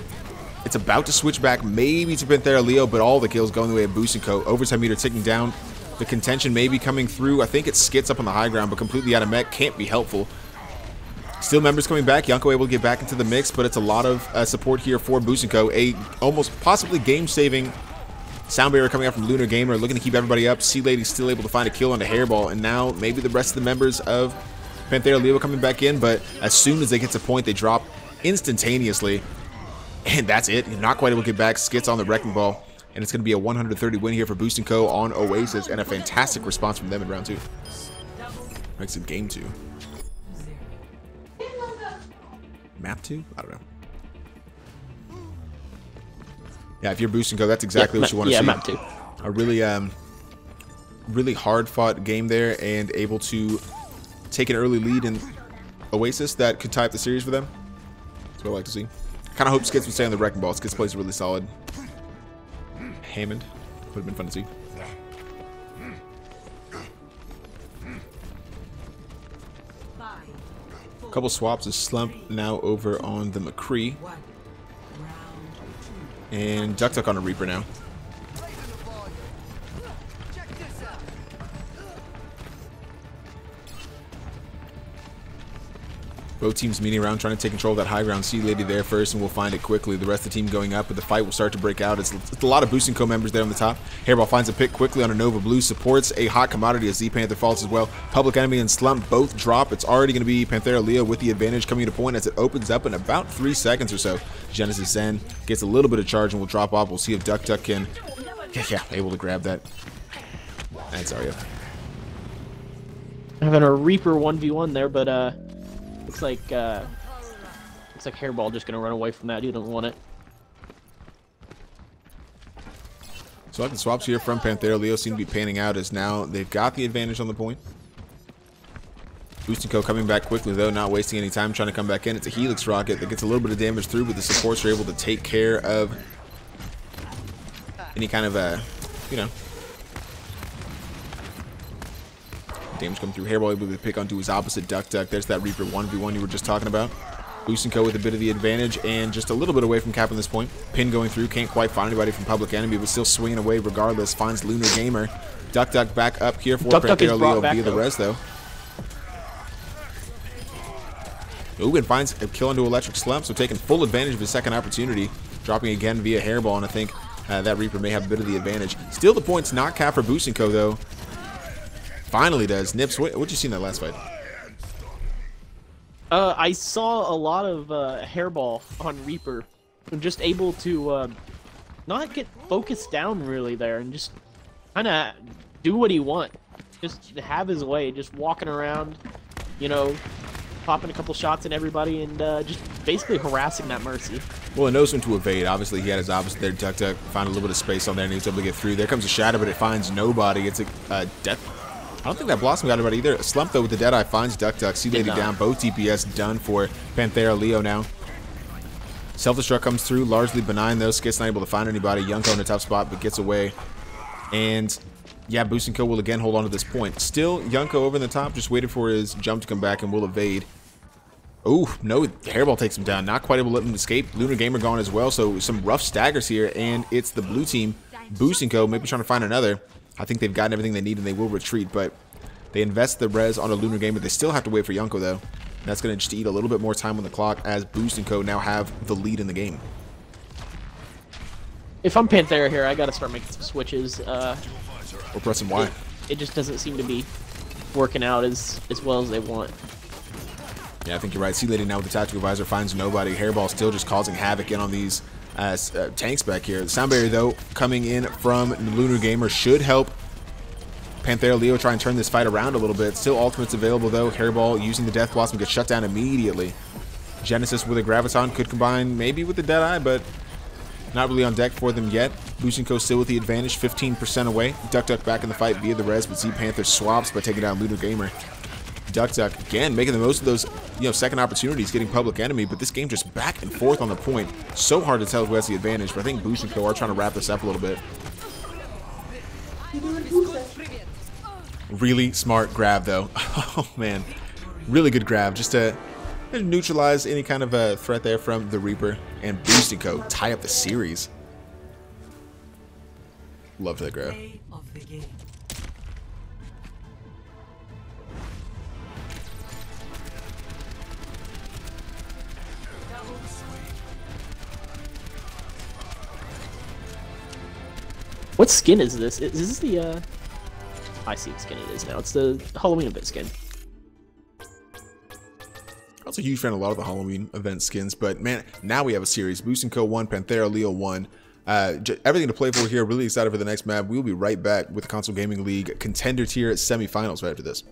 it's about to switch back maybe to Panthera Leo, but all the kills going the way of Bushinko. Overtime meter ticking down. The contention may be coming through. I think it Skits up on the high ground, but completely out of mech. Can't be helpful. Still members coming back. Yunko able to get back into the mix, but it's a lot of support here for Bushinko. A almost possibly game-saving sound barrier coming out from Lunar Gamer, looking to keep everybody up. Sea Lady still able to find a kill on the Hairball, and now maybe the rest of the members of Panthera Leo coming back in, but as soon as they get to point, they drop instantaneously, and that's it. Not quite able to get back. Skits on the Wrecking Ball, and it's going to be a 130 win here for Bushinko on Oasis, and a fantastic response from them in round 2. Makes it game 2. Map 2? I don't know. Yeah, if you're Bushinko, that's exactly what you want to see. Yeah, map 2. A really hard-fought game there, and able to take an early lead in Oasis that could tie up the series for them. That's what I like to see. Kind of hope Skits would stay on the Wrecking Ball. Skits plays really solid. Hammond. Would have been fun to see. Couple swaps of Slump now over on the McCree. And Duck on a Reaper now. Both teams meeting around, trying to take control of that high ground. Sea Lady there first, and we'll find it quickly. The rest of the team going up, but the fight will start to break out. It's a lot of Bushinko members there on the top. Hairball finds a pick quickly on a Nova Blue. Supports a hot commodity as Z-Panther falls as well. Public Enemy and Slump both drop. It's already going to be Panthera Leo with the advantage coming to point as it opens up in about 3 seconds or so. Genesis Zen gets a little bit of charge and will drop off. We'll see if Duck can, able to grab that. That's Arya. Having a Reaper 1v1 there, but looks like Hairball just gonna run away from that. He doesn't want it. So the swaps here from Panthera Leo seem to be panning out as now they've got the advantage on the point. Bushinko coming back quickly though, not wasting any time trying to come back in. It's a Helix rocket that gets a little bit of damage through, but the supports are able to take care of any kind of damage coming through. Hairball able to pick onto his opposite Duck. There's that Reaper 1v1 you were just talking about. Busenko with a bit of the advantage and just a little bit away from cap on this point. Pin going through, can't quite find anybody from Public Enemy, but still swinging away regardless. Finds Lunar Gamer. Duck back up here for Panthera Leo via the res though. Ooh, and finds a kill into Electric Slump, so taking full advantage of his second opportunity. Dropping again via Hairball, and I think that Reaper may have a bit of the advantage. Still the points not cap for Busenko though. Finally does. Nips, what'd you see in that last fight? I saw a lot of Hairball on Reaper. I'm just able to not get focused down really there and just kind of do what he wants. Just have his way, just walking around, you know, popping a couple shots at everybody and just basically harassing that Mercy. Well, it knows when to evade. Obviously, he had his opposite there. Duck found a little bit of space on there and he was able to get through. There comes a Shadow, but it finds nobody. It's a death. I don't think that Blossom got anybody either. Slump, though, with the Deadeye finds Duck. See Lady down. Both DPS done for Panthera Leo now. Self-destruct comes through. Largely benign, though. Skit's not able to find anybody. Yunko in a tough spot, but gets away. And, yeah, Busenko will again hold on to this point. Still, Yunko over in the top, just waited for his jump to come back and will evade. Oh, no, Hairball takes him down. Not quite able to let him escape. Lunar Gamer gone as well, so some rough staggers here. And it's the blue team, Busenko, maybe trying to find another. I think they've gotten everything they need and they will retreat, but they invest the res on a Lunar Gamer. They still have to wait for Yunko, though. That's going to just eat a little bit more time on the clock as Busenko now have the lead in the game. If I'm Panthera here, I got to start making some switches. Or pressing Y. It just doesn't seem to be working out as well as they want. Yeah, I think you're right. C-Lady now with the Tactical Advisor finds nobody. Hairball still just causing havoc in on these tanks back here. The Sound Barrier, though, coming in from Lunar Gamer should help Panthera Leo try and turn this fight around a little bit. Still ultimates available, though. Hairball using the Death Blossom gets shut down immediately. Genesis with a Graviton could combine maybe with the Deadeye, but not really on deck for them yet. Busenko still with the advantage, 15% away. Duck back in the fight via the res, but Z-Panther swaps by taking down Lunar Gamer. Duck again making the most of those, second opportunities, getting Public Enemy, but this game just back and forth on the point. So hard to tell who has the advantage, but I think Busenko are trying to wrap this up a little bit. Really smart grab, though. Oh, man. Really good grab, just to neutralize any kind of a threat there from the Reaper. And Busenko tie up the series. Love that grab. What skin is this? Is this the, I see what skin it is now. It's the Halloween event skin. I was a huge fan of a lot of the Halloween event skins, but man, now we have a series. Busenko 1, Panthera Leo 1. Everything to play for here. Really excited for the next map. We'll be right back with the Console Gaming League Contender Tier semifinals right after this.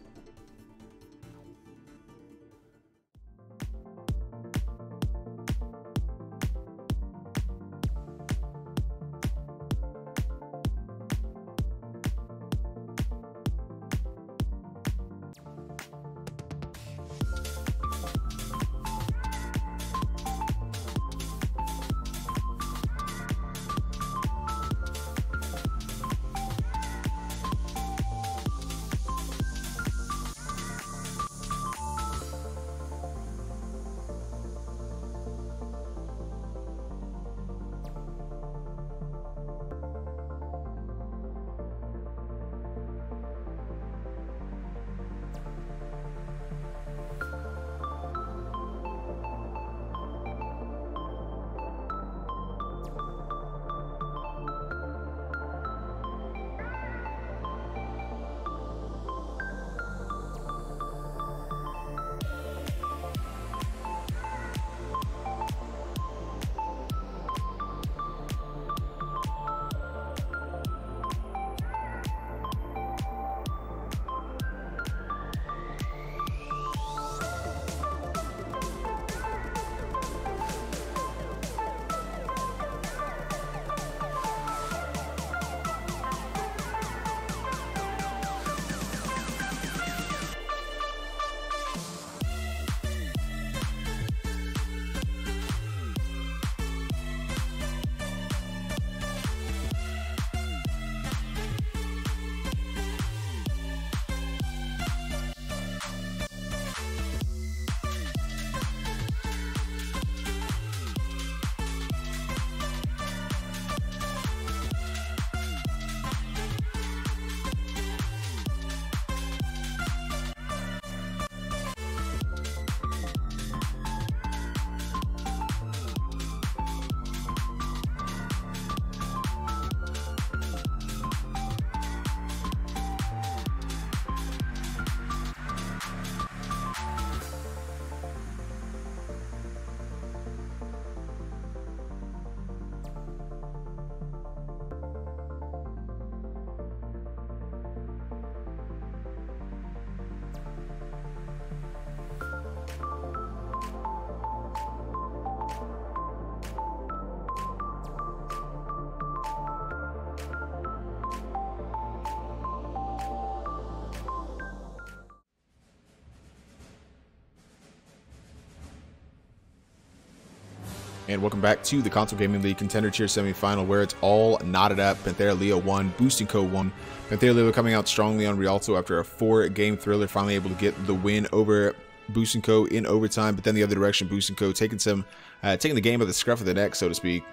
And welcome back to the Console Gaming League Contender Tier semifinal, where it's all knotted up. Panthera Leo won, Boosting Co. won. Panthera Leo coming out strongly on Rialto after a 4-game thriller, finally able to get the win over Boosting Co. in overtime. But then the other direction, Boosting Co. taking the game by the scruff of the neck, so to speak,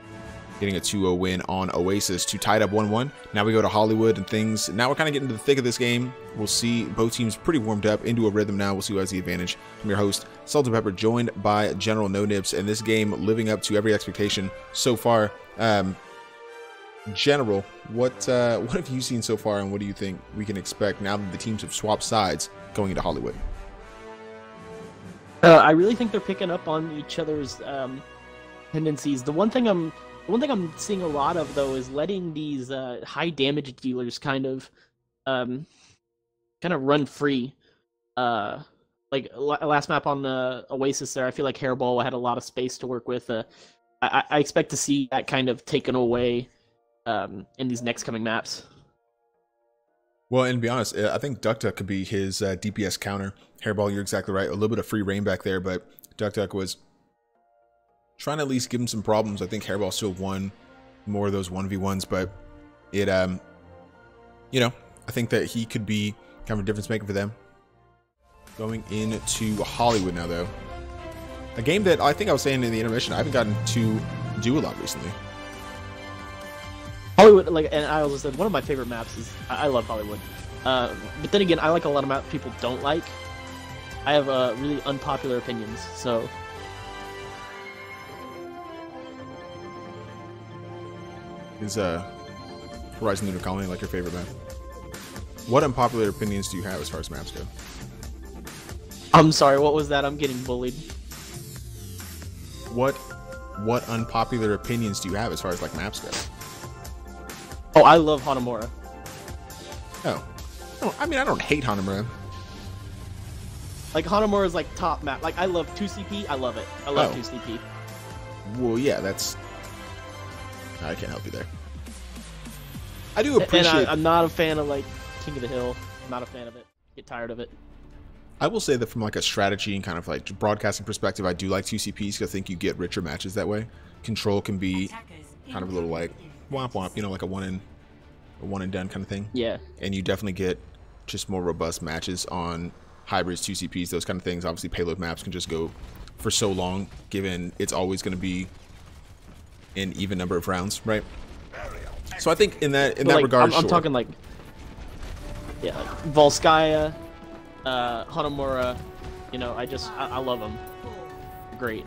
getting a 2-0 win on Oasis to tie it up 1-1. Now we go to Hollywood and things. Now we're kind of getting to the thick of this game. We'll see both teams pretty warmed up into a rhythm now. We'll see who has the advantage. I'm your host, Salt and Pepper, joined by General No Nips, and this game living up to every expectation so far. General, what have you seen so far, and what do you think we can expect now that the teams have swapped sides going into Hollywood? I really think they're picking up on each other's tendencies. The one thing I'm seeing a lot of, though, is letting these high damage dealers kind of run free. Like last map on Oasis there, I feel like Hairball had a lot of space to work with. I expect to see that kind of taken away in these next coming maps. Well, and to be honest, I think Duck Duck could be his DPS counter. Hairball, you're exactly right. A little bit of free reign back there, but Duck Duck was trying to at least give him some problems. I think Hairball still won more of those 1v1s, but it, you know, I think that he could be kind of a difference maker for them. Going into Hollywood now, though. A game that I think I was saying in the intermission, I haven't gotten to do a lot recently. Hollywood, like, and I also said, one of my favorite maps is, I love Hollywood. But then again, I like a lot of maps people don't like. I have really unpopular opinions, so... Is Horizon Lunar Colony like your favorite map? What unpopular opinions do you have as far as maps go? I'm sorry, what was that? I'm getting bullied. What unpopular opinions do you have as far as like maps go? Oh, I love Hanamura. Oh. I mean, I don't hate Hanamura. Like, Hanamura is like top map. Like, I love 2CP, I love it. I love 2CP. Well, yeah, that's... I can't help you there. I do appreciate... And I'm not a fan of, like, King of the Hill. I'm not a fan of it. Get tired of it. I will say that from, like, a strategy and kind of, like, broadcasting perspective, I do like 2CPs because I think you get richer matches that way. Control can be kind of a little, like, womp womp, you know, like a one and done kind of thing. Yeah. And you definitely get just more robust matches on hybrids, 2CPs, those kind of things. Obviously, payload maps can just go for so long, given it's always going to be an even number of rounds, right? So I think in that like, regard, I'm talking like, yeah, like Volskaya, Hanamura, you know, I love them. Great.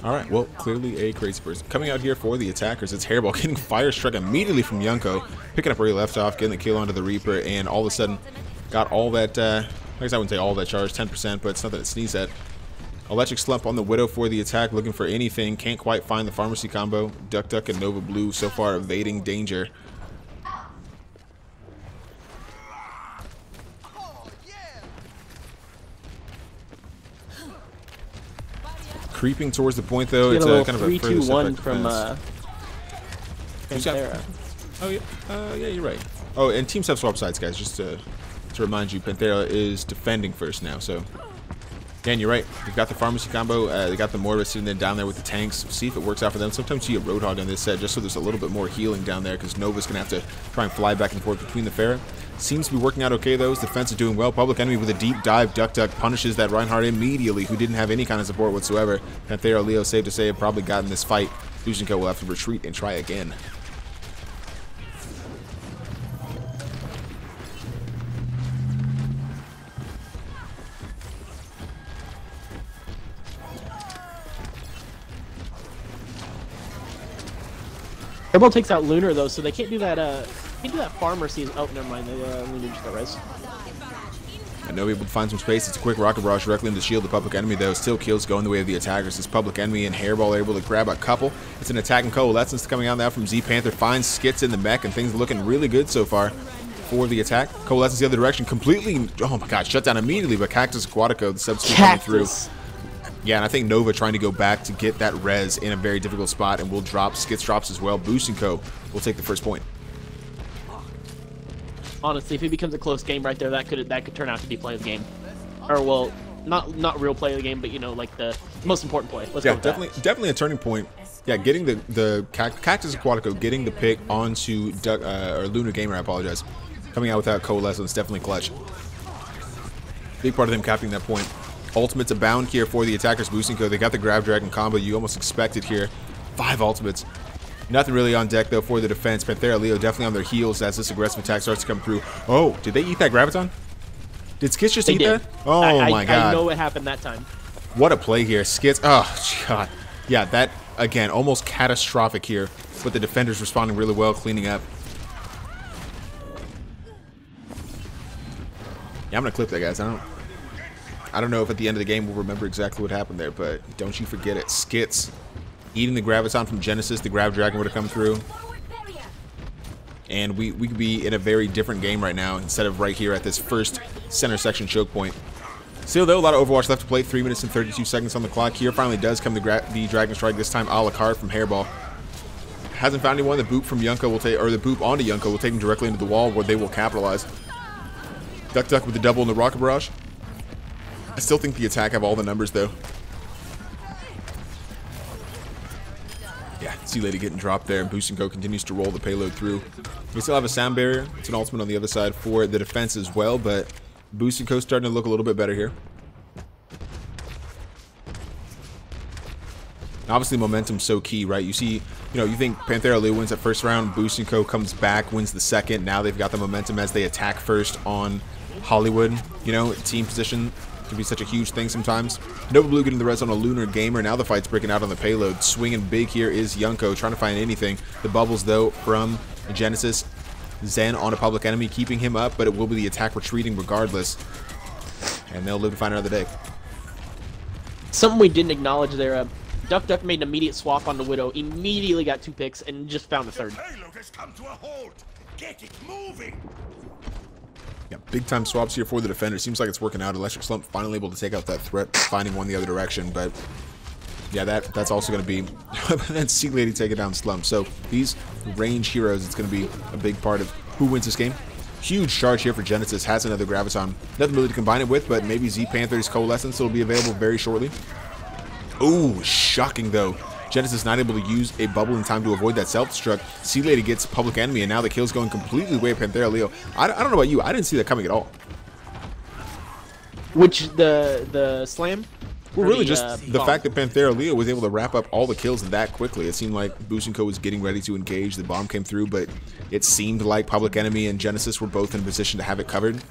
All right, well, clearly a crazy person. Coming out here for the attackers, it's Hairball getting fire struck immediately from Yunko, picking up where he left off, getting the kill onto the Reaper, and all of a sudden got all that, I guess I wouldn't say all that charge, 10%, but it's nothing to sneeze at. Electric Slump on the Widow for the attack, looking for anything. Can't quite find the Pharmacy combo. Duck Duck and Nova Blue so far evading danger. Creeping towards the point, though. It's kind of a 3-2-1 from Panthera. Oh, yeah. Yeah, you're right. Oh, and teams have swapped sides, guys, just to remind you. Panthera is defending first now, so... Dan, you're right. They've got the Pharmacy combo. They got the Mortar sitting there down there with the tanks. See if it works out for them. Sometimes you get Roadhog on this set just so there's a little bit more healing down there because Nova's going to have to try and fly back and forth between the Pharah. Seems to be working out okay, though. His defense is doing well. Public Enemy with a deep dive. Duck Duck punishes that Reinhardt immediately, who didn't have any kind of support whatsoever. Panthera Leo, safe to say, have probably gotten this fight. Lucianco will have to retreat and try again. Hairball takes out Lunar, though, so they can't do that, Farmer sees... Oh, never mind, Lunar just got res. I know able to find some space. It's a quick rocket barrage directly into the shield. The Public Enemy, though, still kills going the way of the attackers. This Public Enemy and Hairball are able to grab a couple. It's an attacking Coalescence coming out now from Z Panther. Finds Skits in the mech, and things looking really good so far for the attack. Coalescence the other direction, completely... Oh my god, shut down immediately, but Cactus Aquatico, the substitute coming through. Yeah, and I think Nova trying to go back to get that res in a very difficult spot, and will drop. Skits drops as well. Boosting Co. will take the first point. Honestly, if it becomes a close game right there, that could turn out to be player's game. Or, well, not real play of the game, but you know, like the most important play. Let's yeah, go with definitely a turning point. Yeah, getting the Cactus Aquatico, getting the pick onto or Lunar Gamer, I apologize, coming out without Coalescence, definitely clutch. Big part of them capping that point. Ultimates abound here for the attackers boosting code. They got the Grab Dragon combo you almost expected here. 5 ultimates. Nothing really on deck though for the defense. Panthera Leo definitely on their heels as this aggressive attack starts to come through. Oh, did they eat that Graviton? Did Skits just eat that? Oh my god. I know what happened that time. What a play here. Skits. Oh god. Yeah, that again almost catastrophic here. But the defenders responding really well, cleaning up. Yeah, I'm gonna clip that, guys. I don't know if at the end of the game we'll remember exactly what happened there, but don't you forget it. Skits eating the Graviton from Genesis, the Grab Dragon would have come through. And we could be in a very different game right now instead of right here at this first center section choke point. Still, though, a lot of Overwatch left to play. 3 minutes and 32 seconds on the clock. Here finally does come the Dragon Strike, this time a la carte from Hairball. Hasn't found anyone. The boop from Yunko will take, or the boop onto Yunko will take him directly into the wall where they will capitalize. Duck with the double in the Rocket Barrage. I still think the attack have all the numbers, though. Yeah, Sea Lady getting dropped there, and Boost and Go continues to roll the payload through. We still have a sound barrier. It's an ultimate on the other side for the defense as well, but Boost and Co starting to look a little bit better here. Obviously, momentum's so key, right? You see, you think Panthera Leo wins that first round, Boost and Co comes back, wins the second. Now they've got the momentum as they attack first on Hollywood. Team position can be such a huge thing sometimes. Nova Blue getting the res on a Lunar Gamer. Now the fight's breaking out on the payload. Swinging big here is Yunko, trying to find anything. The bubbles, though, from Genesis. Zen on a Public Enemy, keeping him up, but it will be the attack retreating regardless. And they'll live to find another day. Something we didn't acknowledge there. Duck made an immediate swap on the Widow, immediately got 2 picks, and just found a third. The payload has come to a halt. Get it moving. Yeah, big time swaps here for the defender. Seems like it's working out. Electric Slump finally able to take out that threat, finding one the other direction. But yeah, that's also going to be then Sea Lady taking down Slump. So these range heroes, it's going to be a big part of who wins this game. Huge charge here for Genesis. Has another Graviton. Nothing really to combine it with, but maybe Z Panther's Coalescence will be available very shortly. Ooh, shocking though. Genesis not able to use a bubble in time to avoid that self-destruct. Sea Lady gets Public Enemy, and now the kill's going completely away from Panthera Leo. I don't know about you. I didn't see that coming at all. Which, the slam? Well, really just the fact that Panthera Leo was able to wrap up all the kills that quickly. It seemed like Boost & Co was getting ready to engage. The bomb came through, but it seemed like Public Enemy and Genesis were both in position to have it covered.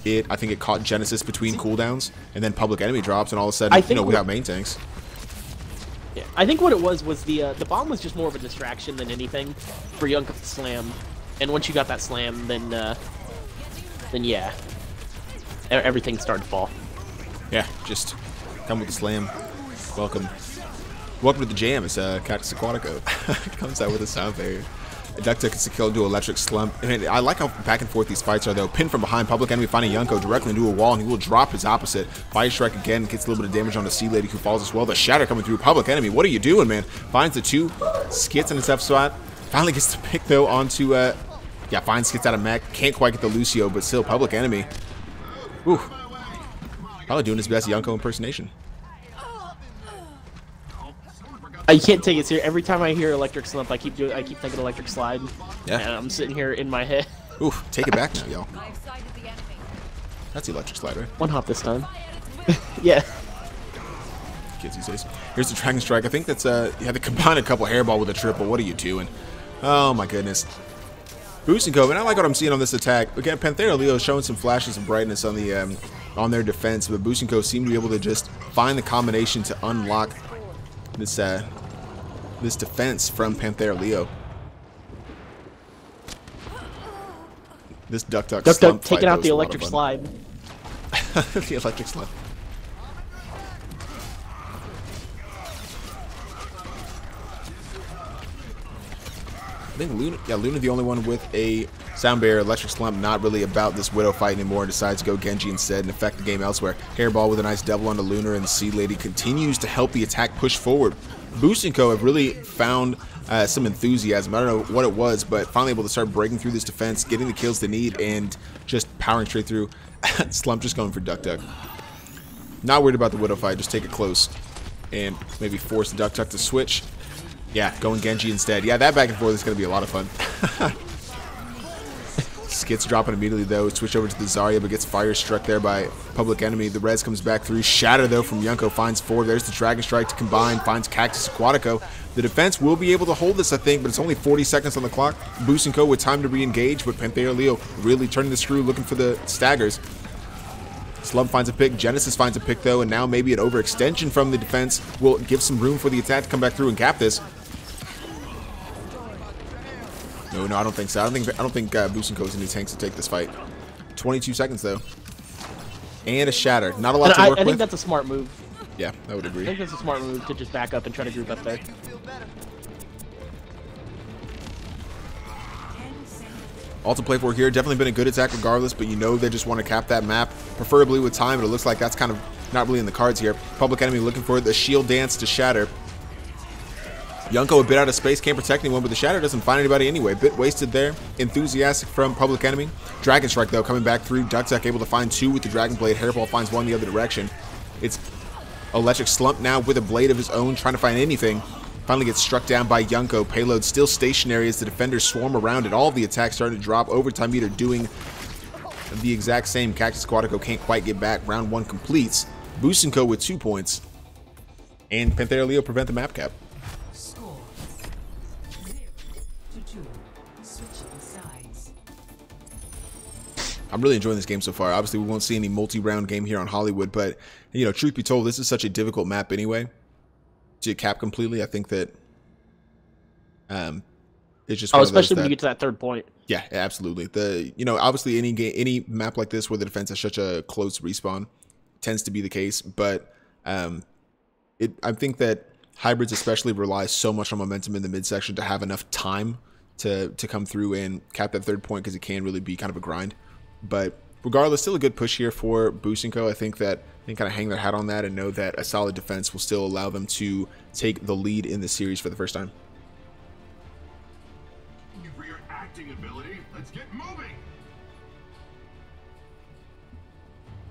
I think it caught Genesis between cooldowns, and then Public Enemy drops, and all of a sudden, without main tanks. Yeah, I think what it was the bomb was just more of a distraction than anything for Yunko to slam, and once you got that slam, then yeah, everything started to fall. Yeah, just come with the slam. Welcome to the jam. It's Cactus Aquatico. Comes out with a sound barrier. Duck gets the kill into Electric Slump. And I like how back and forth these fights are, though. Pinned from behind, Public Enemy finding Yunko directly into a wall, and he will drop his opposite. Fire Strike again, gets a little bit of damage on the Sea Lady, who falls as well. The Shatter coming through. Public Enemy, what are you doing, man? Finds the 2, Skits in a tough spot. Finally gets the pick, though, onto, yeah, finds Skits out of mech. Can't quite get the Lucio, but still, Public Enemy. Ooh. Probably doing his best Yunko impersonation. I can't take it serious. Every time I hear Electric Slump, I keep thinking Electric Slide. Yeah. And I'm sitting here in my head. Oof, take it back now, y'all. That's the Electric Slide, right? One hop this time. Yeah. Kids these days. Here's the Dragon Strike. I think that's you had to combine a couple Hairball with a triple. What are you doing? Oh my goodness. Boost and Go, and I like what I'm seeing on this attack. Again, Panthera Leo is showing some flashes of brightness on the on their defense, but Boost and Go seem to be able to just find the combination to unlock this this defense from Panthera Leo. This Duck Slump taking out the Electric Slide. The Electric Slide. I think Luna the only one with a sound barrier. Electric Slump not really about this Widow fight anymore, decides to go Genji instead and affect the game elsewhere. Hairball with a nice double onto Lunar, and Sea Lady continues to help the attack push forward. Boost and Co have really found some enthusiasm. I don't know what it was, but finally able to start breaking through this defense, getting the kills they need, and just powering straight through. Slump just going for Duck. Not worried about the Widow fight. Just take it close. And maybe force Duck to switch. Yeah, going Genji instead. Yeah, that back and forth is going to be a lot of fun. Skits dropping immediately, though. Switch over to the Zarya, but gets fire struck there by Public Enemy. The Res comes back through. Shatter, though, from Yunko. Finds 4. There's the Dragon Strike to combine. Finds Cactus Aquatico. The defense will be able to hold this, I think, but it's only 40 seconds on the clock. Boost and Co with time to re-engage, but Panthera Leo really turning the screw, looking for the staggers. Slump finds a pick. Genesis finds a pick, though, and now maybe an overextension from the defense will give some room for the attack to come back through and cap this. No, I don't think so. I don't think Boost and Co is in these tanks to take this fight. 22 seconds, though. And a Shatter. Not a lot to work with. I think that's a smart move. Yeah, I would agree. I think that's a smart move to just back up and try to group up there. All to play for here. Definitely been a good attack regardless, but you know they just want to cap that map, preferably with time, but it looks like that's kind of not really in the cards here. Public Enemy looking for the shield dance to Shatter. Yunko a bit out of space, can't protect anyone, but the Shatter doesn't find anybody anyway. Bit wasted there. Enthusiastic from Public Enemy. Dragon Strike, though, coming back through. Ducksack able to find 2 with the Dragon Blade. Hairball finds 1 the other direction. It's Electric Slump now with a blade of his own, trying to find anything. Finally gets struck down by Yunko. Payload still stationary as the defenders swarm around it. All of the attacks starting to drop. Overtime meter doing the exact same. Cactus Aquatico can't quite get back. Round 1 completes. Boost and Co with 2 points. And Panthera Leo prevent the map cap. Score 0-2. Switching sides. I'm really enjoying this game so far. Obviously, we won't see any multi-round game here on Hollywood, but, you know, truth be told, this is such a difficult map anyway to cap completely. I think that it's just especially when you get to that third point. Yeah, absolutely. You know, obviously any map like this where the defense has such a close respawn tends to be the case, but I think that hybrids especially rely so much on momentum in the midsection to have enough time to come through and cap that third point, because it can really be kind of a grind. But regardless, still a good push here for Boost and Co. I think that they can kind of hang their hat on that and know that a solid defense will still allow them to take the lead in the series for the first time. Thank you for your acting ability. Let's get moving.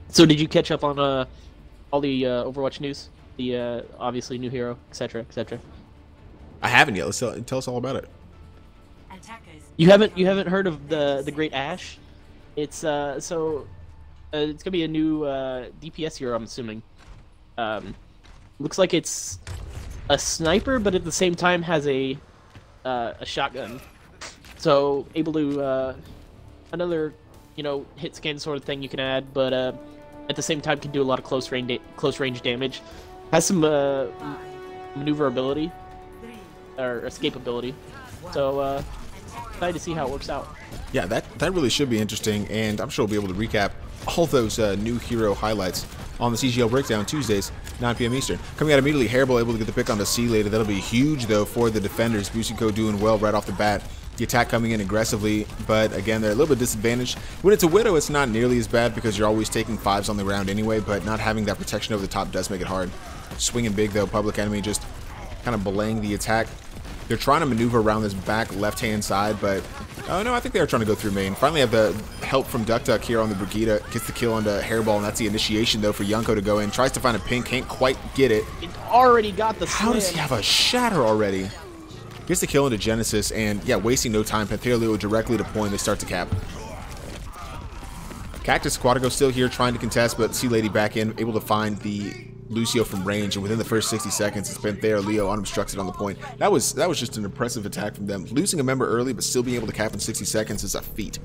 So did you catch up on all the Overwatch news? The obviously new hero, etc., etc. I haven't yet. Tell us all about it. You haven't heard of the Great Ash? It's it's gonna be a new DPS hero, I'm assuming. Looks like it's a sniper, but at the same time has a shotgun. So able to another, you know, hit scan sort of thing you can add, but at the same time can do a lot of close range damage. Has some maneuverability or escapability. So excited to see how it works out. Yeah, that really should be interesting, and I'm sure we'll be able to recap all those new hero highlights on the CGL Breakdown Tuesdays, 9 p.m. Eastern. Coming out immediately, Hairball able to get the pick on the C later. That'll be huge, though, for the defenders. Boost and Co doing well right off the bat. The attack coming in aggressively, but again, they're a little bit disadvantaged. When it's a Widow, it's not nearly as bad because you're always taking 5s on the round anyway, but not having that protection over the top does make it hard. Swinging big, though. Public Enemy just kind of belaying the attack. They're trying to maneuver around this back left-hand side, but oh no, I think they are trying to go through main. Finally have the help from Duck here on the Brigitte. Gets the kill onto Hairball, and that's the initiation, though, for Yunko to go in. Tries to find a ping, can't quite get it. It already got the How does he have a Shatter already? Gets the kill into Genesis, and yeah, wasting no time. Panthera Leo directly to point. They start to cap. Cactus Aquatico still here trying to contest, but Sea Lady back in, able to find the Lucio from range, and within the first 60 seconds, it's Panthera Leo unobstructed on the point. That was just an impressive attack from them. Losing a member early, but still being able to cap in 60 seconds is a feat.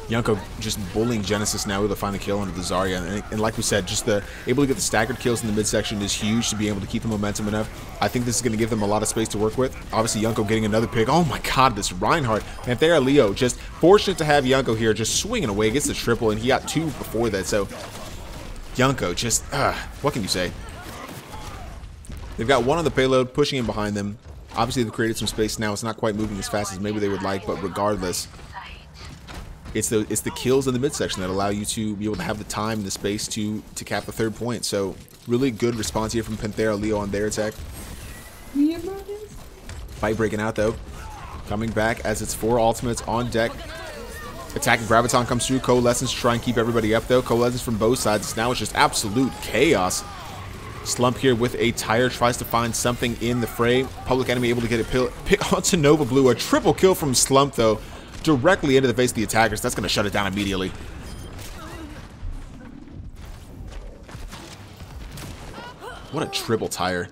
Yunko just bullying Genesis now, able to find the kill under the Zarya, and like we said, just able to get the staggered kills in the midsection is huge to be able to keep the momentum enough. I think this is going to give them a lot of space to work with. Obviously, Yunko getting another pick. Oh my God, this Reinhardt. Panthera Leo just fortunate to have Yunko here, just swinging away, gets the triple, and he got 2 before that. So Yunko just, what can you say? They've got 1 on the payload, pushing in behind them. Obviously, they've created some space now. It's not quite moving as fast as maybe they would like, but regardless, it's the kills in the midsection that allow you to be able to have the time, the space to cap the 3rd point. So really good response here from Panthera Leo on their attack. Fight breaking out though. Coming back as it's 4 ultimates on deck. Attacking Graviton comes through. Coalescence to try and keep everybody up though. Coalescence from both sides. Now it's just absolute chaos. Slump here with a tire, tries to find something in the fray. Public Enemy able to get a pick onto Nova Blue. A triple kill from Slump though, directly into the face of the attackers. That's going to shut it down immediately. What a triple tire.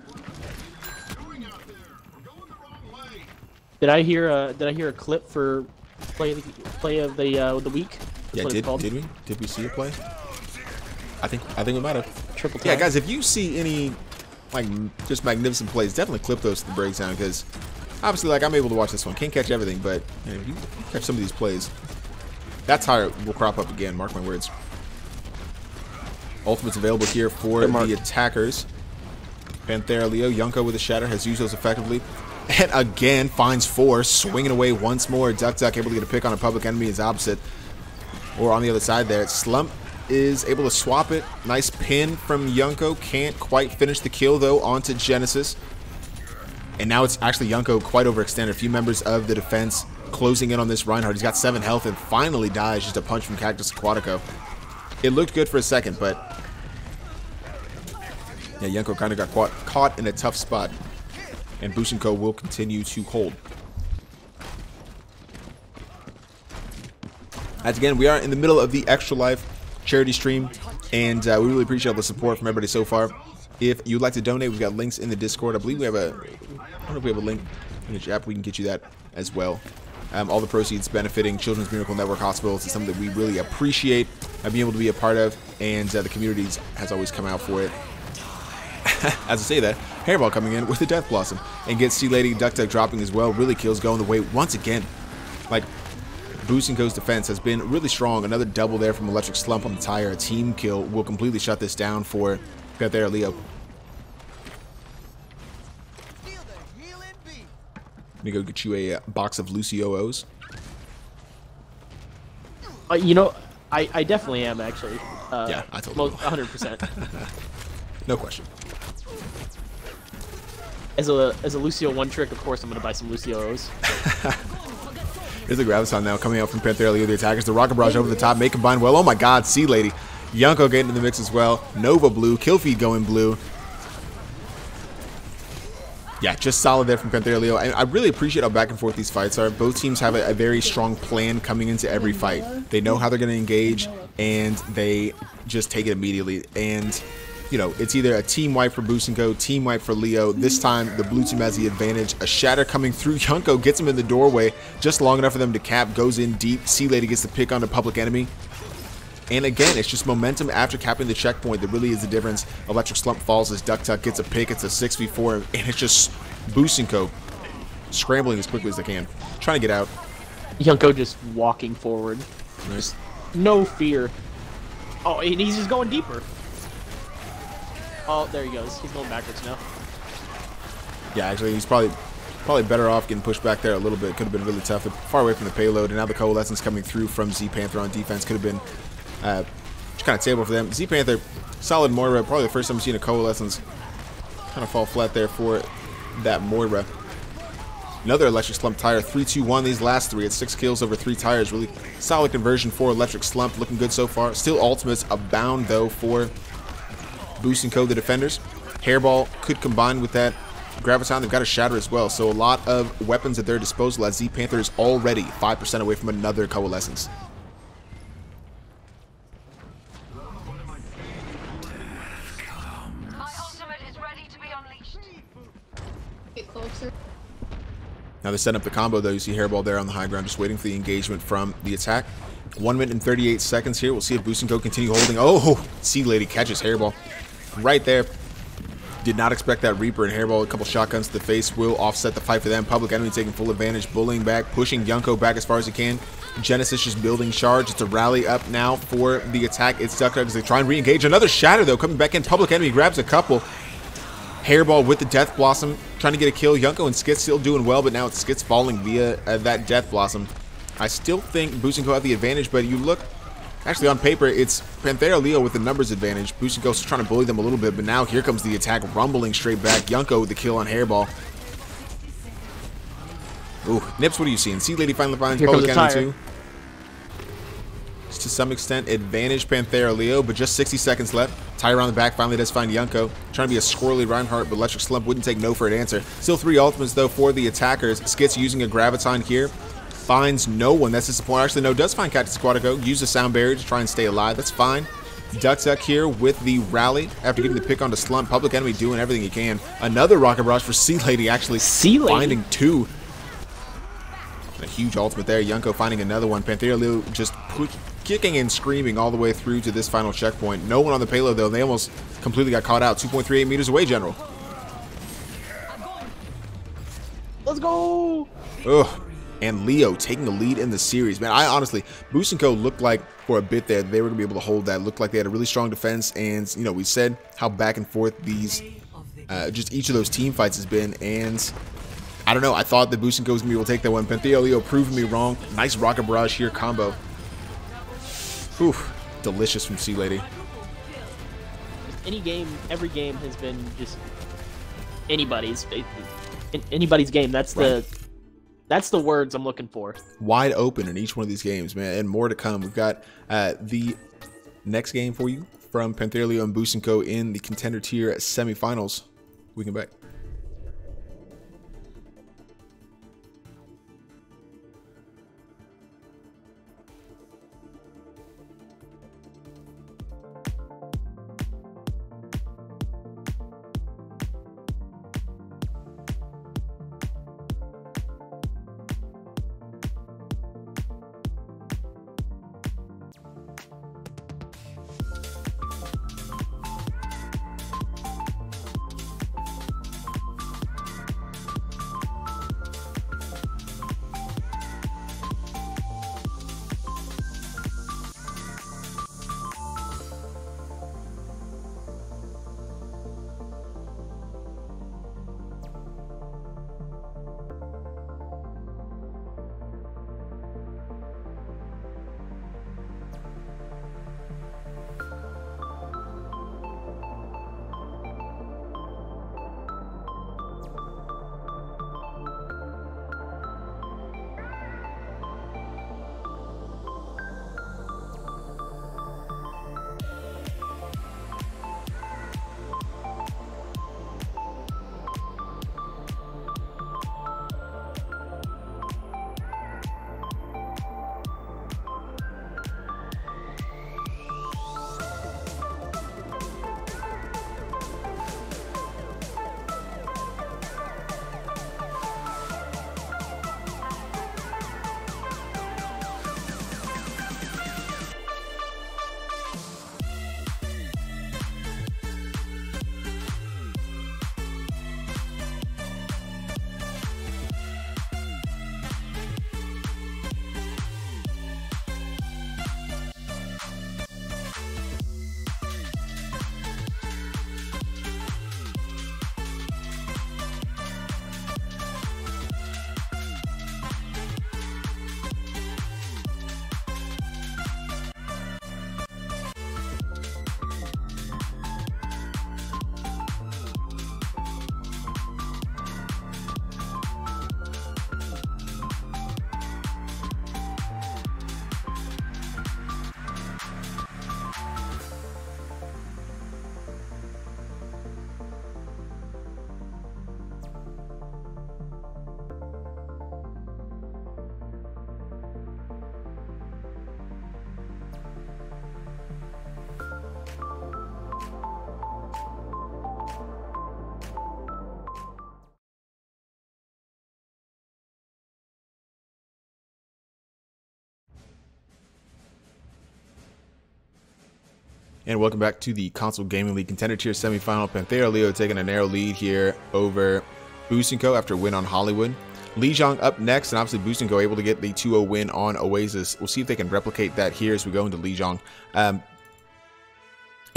Did I hear a clip for play of the week? Yeah, did we see a play? I think we might have. Triple tire. Yeah, guys, if you see any like just magnificent plays, definitely clip those to the breakdown, because obviously, like, I'm able to watch this one. Can't catch everything, but you know, if you catch some of these plays, that tire will crop up again. Mark my words. Ultimates available here for the attackers. Panthera Leo, Yunko with a shatter, has used those effectively. And again, finds 4, swinging away once more. Duck able to get a pick on a Public Enemy is opposite. Or on the other side there, Slump is able to swap it. Nice pin from Yunko. Can't quite finish the kill, though, onto Genesis. And now it's actually Yunko quite overextended. A few members of the defense closing in on this Reinhardt. He's got 7 health and finally dies. Just a punch from Cactus Aquatico. It looked good for a second, but yeah, Yunko kind of got caught in a tough spot. And Bushinko will continue to hold. As again, we are in the middle of the Extra Life charity stream, and we really appreciate all the support from everybody so far. If you'd like to donate, we've got links in the Discord. I believe we have I don't know if we have a link in the chat. We can get you that as well. All the proceeds benefiting Children's Miracle Network Hospitals is something that we really appreciate being able to be a part of, and the community has always come out for it. As I say that, Hairball coming in with the Death Blossom and gets Sea Lady Duck dropping as well. Really kills going the way once again. Like, Bushinko's defense has been really strong. Another double there from Electric Slump on the tire. A team kill will completely shut this down for Panthera Leo. Let me go get you a box of Lucios. You know, I definitely am, actually. Yeah, I totally 100%. No question. As a Lucio one trick, of course, I'm going to buy some Lucios. Here's the Graviton now coming out from Panthera Leo. The attackers, the Rocket Barrage over the top, may combine well. Oh my god, Sea Lady. Yunko getting in the mix as well. Nova blue, kill feed going blue. Yeah, just solid there from Panthera Leo. I really appreciate how back and forth these fights are. Both teams have a very strong plan coming into every fight. They know how they're going to engage, and they just take it immediately. And you know, it's either a team wipe for Bushinko, team wipe for Leo. This time, the blue team has the advantage. A shatter coming through. Yunko gets him in the doorway, just long enough for them to cap. Goes in deep. Sea Lady gets the pick on the Public Enemy. And again, it's just momentum after capping the checkpoint that really is the difference. Electric Slump falls as Duck gets a pick. It's a 6v4, and it's just Bushinko scrambling as quickly as they can, trying to get out. Yunko just walking forward. Nice. No fear. Oh, and he's just going deeper. Oh, there he goes. He's going backwards now. Yeah, actually, he's probably better off getting pushed back there a little bit. Could have been really tough. Far away from the payload, and now the Coalescence coming through from Z Panther on defense could have been just kind of terrible for them. Z Panther, solid Moira. Probably the first time I've seen a Coalescence kind of fall flat there for that Moira. Another Electric Slump tire. 3-2-1 these last 3. It's 6 kills over 3 tires. Really solid conversion for Electric Slump. Looking good so far. Still ultimates abound, though, for Bushinko, the defenders. Hairball could combine with that Graviton. They've got a shatter as well, so a lot of weapons at their disposal as Z Panther is already 5% away from another Coalescence. My ultimate is ready to be unleashed. Get closer. Now they're setting up the combo, though. You see Hairball there on the high ground, just waiting for the engagement from the attack. 1 minute and 38 seconds here. We'll see if Bushinko continue holding. Oh, Sea Lady catches Hairball right there. Did not expect that Reaper, and Hairball, a couple shotguns to the face will offset the fight for them. Public Enemy taking full advantage, bullying back, pushing Yunko back as far as he can. Genesis just building charge. It's a rally up now for the attack. It's Duck as they try and re-engage. Another shatter, though, coming back in. Public Enemy grabs a couple. Hairball with the Death Blossom, trying to get a kill. Yunko and Skitz still doing well, but now it's Skitz falling via that Death Blossom. I still think Boost&Co have the advantage, but you look, actually on paper, it's Panthera Leo with the numbers advantage. Boost&Co's trying to bully them a little bit, but now here comes the attack, rumbling straight back. Yunko with the kill on Hairball. Ooh, Nips, what are you seeing? Sea Lady finally finds Public Enemy 2. To some extent, advantage Panthera Leo, but just 60 seconds left. Tie around the back finally does find Yunko. Trying to be a squirrely Reinhardt, but Electric Slump wouldn't take no for an answer. Still 3 ultimates, though, for the attackers. Skits using a Graviton here. Finds no one. That's disappointing. Actually, no, does find Cactus Aquatico. Use the sound barrier to try and stay alive. That's fine. Duck here with the rally after getting the pick onto Slump. Public Enemy doing everything he can. Another Rocket Barrage for Sea Lady, actually. Finding 2. A huge ultimate there. Yunko finding another one. Panthera Leo just kicking and screaming all the way through to this final checkpoint. No one on the payload, though. They almost completely got caught out. 2.38 meters away, General. Let's go! Ugh. And Leo taking the lead in the series. Man, I honestly, Boost&Co looked like for a bit there they were going to be able to hold that. Looked like they had a really strong defense. And, you know, we said how back and forth these, just each of those team fights has been. And I don't know. I thought that Boost&Co was going to be able to take that one. Panthera Leo proved me wrong. Nice Rocket Barrage here combo. Whew. Delicious from Sea Lady. Any game, every game has been just anybody's game. That's right. That's the words I'm looking for. Wide open in each one of these games, man, and more to come. We've got the next game for you from Panthera Leo and Boost&Co in the contender tier semifinals. We can back. And welcome back to the Console Gaming League Contender Tier semifinal. Panthera Leo taking a narrow lead here over Boost&Co after a win on Hollywood. Lijiang up next, and obviously Boost&Co able to get the 2-0 win on Oasis. We'll see if they can replicate that here as we go into Lijiang.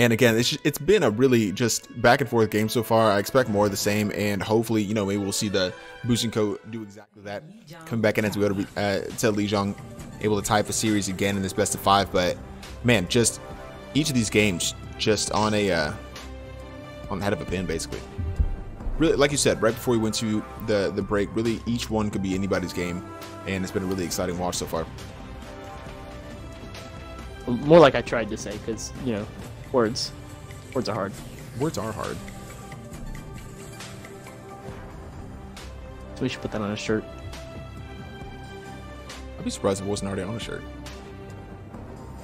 And again, it's been a really just back and forth game so far. I expect more of the same, and hopefully, you know, maybe we'll see the Boosting Co do exactly that. Coming back in as we go to Lijiang, able to tie up the series again in this best of 5. But man, just each of these games just on the head of a pin, basically. Really, like you said, right before we went to the break, really each one could be anybody's game, and it's been a really exciting watch so far. More like I tried to say, because, you know, words are hard. Words are hard. So we should put that on a shirt. I'd be surprised if it wasn't already on a shirt.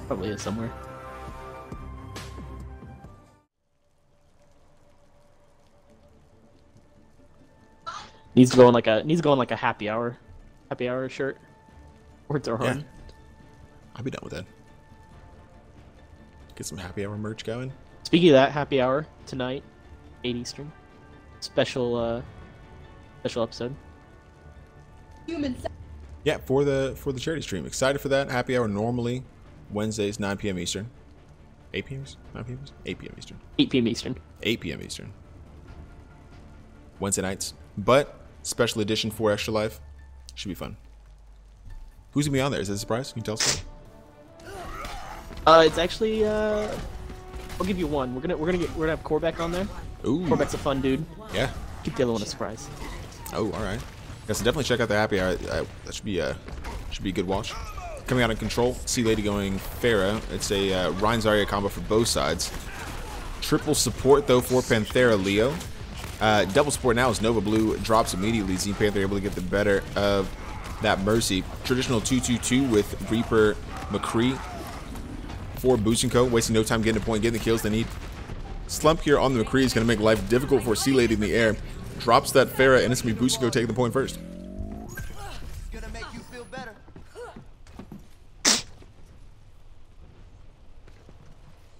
Probably is somewhere. Needs to go on like a happy hour shirt. Words are hard. Yeah. I'll be done with that. Get some happy hour merch going. Speaking of that, happy hour tonight, 8 Eastern. Special episode. Yeah, for the charity stream. Excited for that. Happy hour normally Wednesdays, 9 p.m. Eastern. 8 p.m. 9 p.m. 8 p.m. Eastern. 8 p.m. Eastern. 8 p.m. Eastern. Wednesday nights. But special edition for Extra Life. Should be fun. Who's gonna be on there? Is it a surprise? Can you tell us? It's actually I'll give you one. We're gonna have Corbeck on there. Ooh. Corbeck's a fun dude. Yeah. Keep the other one a surprise. Oh, all right. Yeah, so definitely check out the happy hour. That should be a good watch. Coming out in control, C Lady going Pharah. It's a Rein Zarya combo for both sides. Triple support though for Panthera Leo. Double support now as Nova Blue drops immediately. Z Panther able to get the better of that Mercy. Traditional 2-2-2 with Reaper McCree for Boosting Co. Wasting no time getting a point, getting the kills they need. Slump here on the McCree is going to make life difficult for C Lady in the air. Drops that Pharah, and it's going to be Boosting Co. taking the point first. Gonna make you feel better.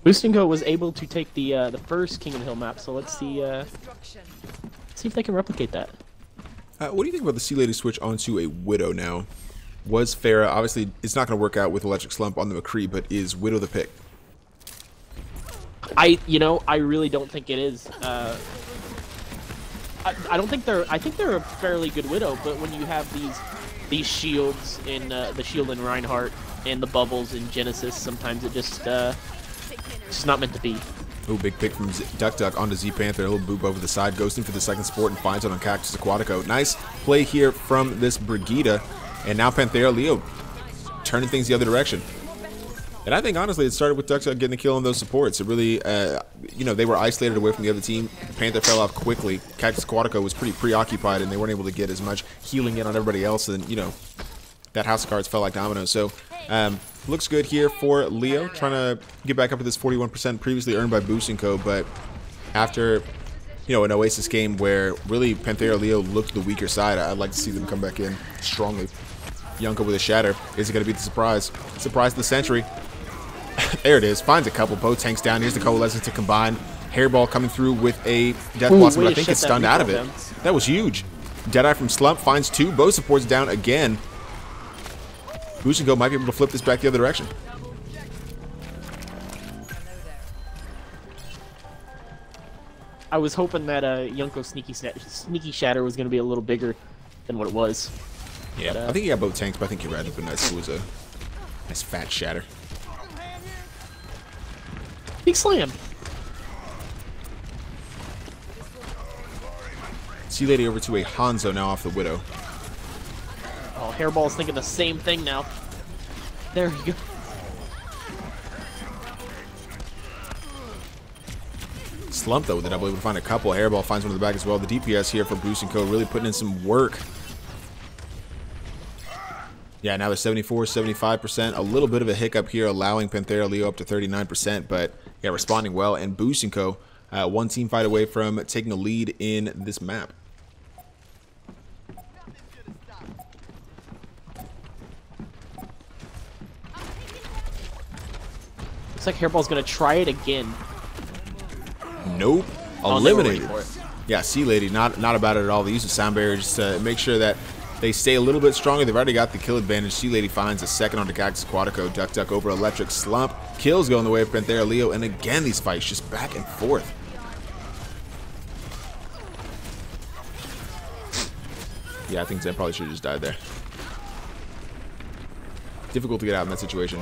Boosting Co was able to take the first King of the Hill map, so let's see if they can replicate that. What do you think about the C Lady switch onto a Widow now? Was Pharah, obviously it's not going to work out with Electric Slump on the McCree, but is Widow the pick? I really don't think it is. I don't think I think they're a fairly good Widow, but when you have these shields in the shield in Reinhardt and the bubbles in Genesis, sometimes it just it's just not meant to be. Oh, big pick from Duck onto Z Panther. A little boop over the side, goes in for the second support and finds it on Cactus Aquatico. Nice play here from this Brigitte, and now Panthera Leo turning things the other direction. And I think honestly it started with Duck getting the kill on those supports. It really, you know, they were isolated away from the other team. Panther fell off quickly. Cactus Aquatico was pretty preoccupied, and they weren't able to get as much healing in on everybody else. And you know, that house of cards fell like dominoes. So looks good here for Leo, trying to get back up to this 41% previously earned by Boosting Co. But after, you know, an Oasis game where really Panthera Leo looked the weaker side, I'd like to see them come back in strongly. Yunko with a shatter. Is it going to be the surprise? Surprise of the century. There it is. Finds a couple. Both tanks down. Here's the coalescence to combine. Hairball coming through with a Death Blossom, but I think it's stunned out of it. That was huge. Deadeye from Slump finds two. Both supports down again. Boosting Co might be able to flip this back the other direction. I was hoping that Yunko Sneaky Shatter was going to be a little bigger than what it was. Yeah, but, I think he got both tanks, but I think he ran up a nice. It was a nice fat shatter. Big slam. C Lady over to a Hanzo now off the Widow. Oh, Hairball's thinking the same thing now. There you go. Slump though, with it, able to find a couple. Hairball finds one in the back as well. The DPS here for Boosting Co. really putting in some work. Yeah, now they're 74, 75%. A little bit of a hiccup here, allowing Panthera Leo up to 39%, but yeah, responding well. And Boosting Co. One team fight away from taking a lead in this map. Looks like Hairball's gonna try it again. Nope. Eliminated. Yeah, C Lady, not about it at all. They use the sound barrier just to make sure that They stay a little bit stronger. They've already got the kill advantage. C-Lady finds a second onto Cactus Quatico. Duck Duck over Electric Slump. Kills going the way of Panthera Leo. And again, these fights just back and forth. Yeah, I think Zen probably should have just died there. Difficult to get out in that situation.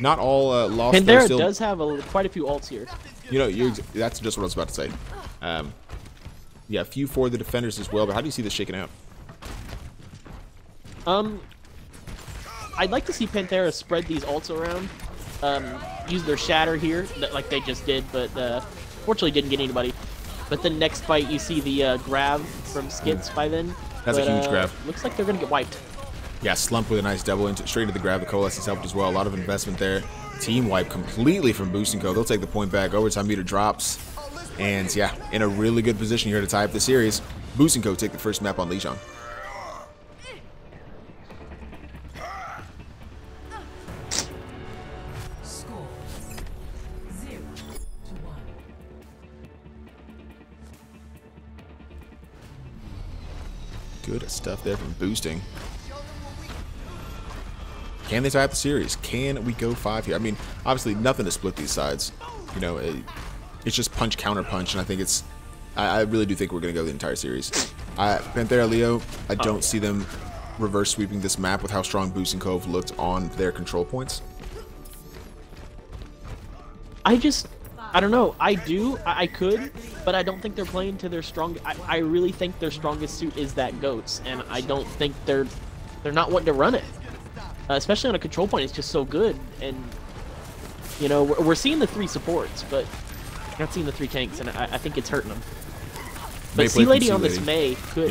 Not all lost. Panthera does have quite a few ults here. You know, that's just what I was about to say. Yeah, a few for the defenders as well, but how do you see this shaking out? I'd like to see Panthera spread these ults around. Use their shatter here, like they just did, but fortunately didn't get anybody. But the next fight, you see the grab from Skits by then. That's a huge grab. Looks like they're going to get wiped. Yeah, Slump with a nice double straight into the grab. The Coalescence helped as well. A lot of investment there. Team wipe completely from Boost and Co. They'll take the point back. Overtime meter drops. And yeah, in a really good position here to tie up the series. Boost and Co. take the first map on Lijiang. Score 0-1. Good stuff there from Boosting. Can they tie up the series? Can we go 5 here? I mean, obviously nothing to split these sides. You know, it's just punch counter punch, and I think it's. I really do think we're gonna go the entire series. Panthera Leo, I don't see them reverse sweeping this map with how strong Boost and Cove looked on their control points. I don't know. I could, but I don't think they're playing to their strong. I really think their strongest suit is that Goats, and I don't think they're not wanting to run it. Especially on a control point, it's just so good. And, you know, we're seeing the 3 supports, but we're not seeing the 3 tanks, and I think it's hurting them. But C-Lady on this Mei could,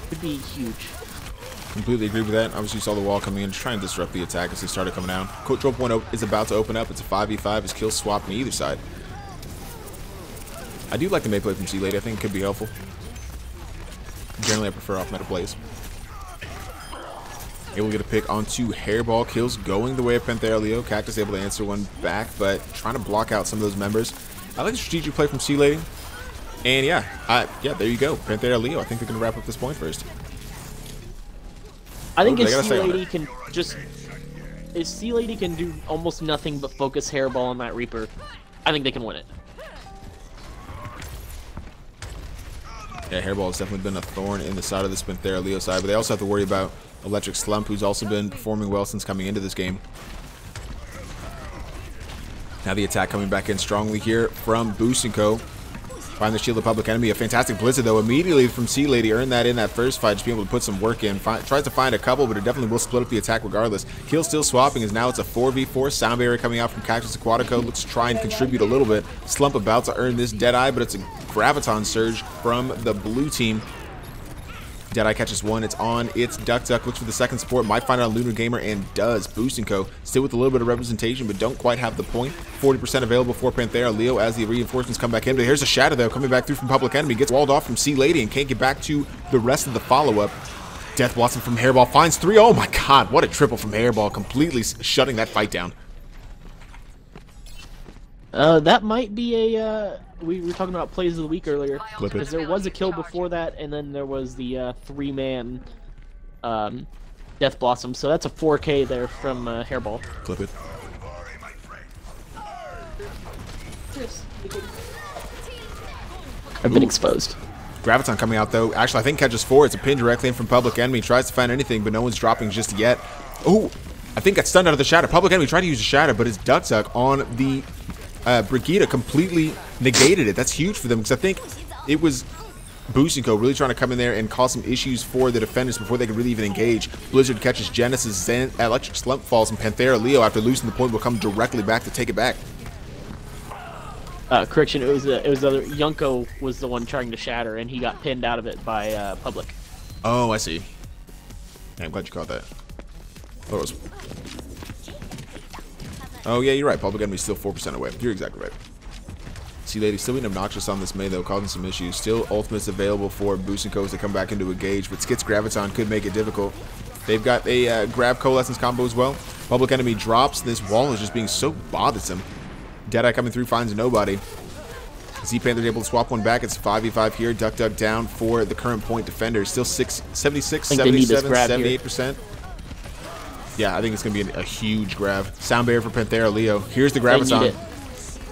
could be huge. Completely agree with that. Obviously, you saw the wall coming in, just trying to disrupt the attack as they started coming down. Control point is about to open up. It's a 5v5. His kills swap on either side. I do like the Mei play from C-Lady. I think it could be helpful. Generally, I prefer off-meta plays. Able to get a pick onto Hairball. Kills going the way of Panthera Leo. Cactus able to answer one back, but trying to block out some of those members. I like the strategic play from C-Lady. And yeah, there you go. Panthera Leo. I think they're going to wrap up this point first. I think if C-Lady can just... If C-Lady can do almost nothing but focus Hairball on that Reaper, I think they can win it. Yeah, Hairball has definitely been a thorn in the side of this Panthera Leo side, but they also have to worry about Electric Slump, who's also been performing well since coming into this game. Now the attack coming back in strongly here from Boost and Co. Find the shield of Public Enemy. A fantastic blizzard, though, immediately from C-Lady. Earned that in that first fight, just being able to put some work in. Tries to find a couple, but it definitely will split up the attack regardless. Kill still swapping, as now it's a 4v4. Sound barrier coming out from Cactus Aquatico. Looks to try and contribute a little bit. Slump about to earn this Deadeye, but it's a Graviton Surge from the blue team. Deadeye catches one. It's on. It's Duck Duck. Looks for the second support. Might find it on Lunar Gamer and does. Boost and Co. Still with a little bit of representation, but don't quite have the point. 40% available for Panthera Leo as the reinforcements come back in. But here's a Shadow, though, coming back through from Public Enemy. Gets walled off from C-Lady and can't get back to the rest of the follow-up. Death Blossom from Hairball finds 3. Oh my god, what a triple from Hairball. Completely shutting that fight down. That might be a... we were talking about plays of the week earlier. Clip it. Because there was a kill before that, and then there was the 3-man Death Blossom. So that's a 4K there from Hairball. Clip it. I've been exposed. Graviton coming out, though. Actually, I think catches 4. It's a pin directly in from Public Enemy. Tries to find anything, but no one's dropping just yet. Oh, I think got stunned out of the Shadow. Public Enemy tried to use a Shadow, but his Duck Duck on the Brigitte completely negated it. That's huge for them, because I think it was Boost and Co. really trying to come in there and cause some issues for the defenders before they could really even engage. Blizzard catches Genesis, Zen, Electric Slump falls, and Panthera Leo, after losing the point, will come directly back to take it back. Correction, it was the other. Yunko was the one trying to shatter, and he got pinned out of it by Public. Oh, I see. Yeah, I'm glad you caught that. Oh, yeah, you're right. Public Enemy's still 4% away. You're exactly right. C-Lady still being obnoxious on this Mei, though, causing some issues. Still ultimates available for Boost and Co. to come back into a gauge, but Skit's Graviton could make it difficult. They've got a grab Coalescence combo as well. Public Enemy drops. This wall is just being so bothersome. Deadeye coming through finds nobody. Z-Panther's able to swap one back. It's 5v5 here. Duck down for the current point defender. Still 76, 77, 78%. Yeah, I think it's going to be a huge grab. Sound barrier for Panthera Leo. Here's the grab it's on.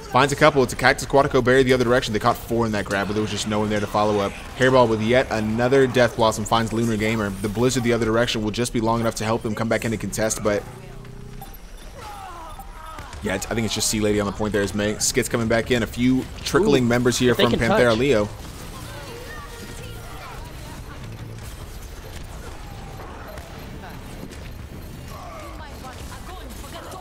Finds a couple. It's a Cactus Quatico berry the other direction. They caught 4 in that grab, but there was just no one there to follow up. Hairball with yet another Death Blossom finds Lunar Gamer. The Blizzard the other direction will just be long enough to help them come back in and contest, but yeah, I think it's just C Lady on the point there as May. Skit's coming back in. A few trickling members here from Panthera Leo.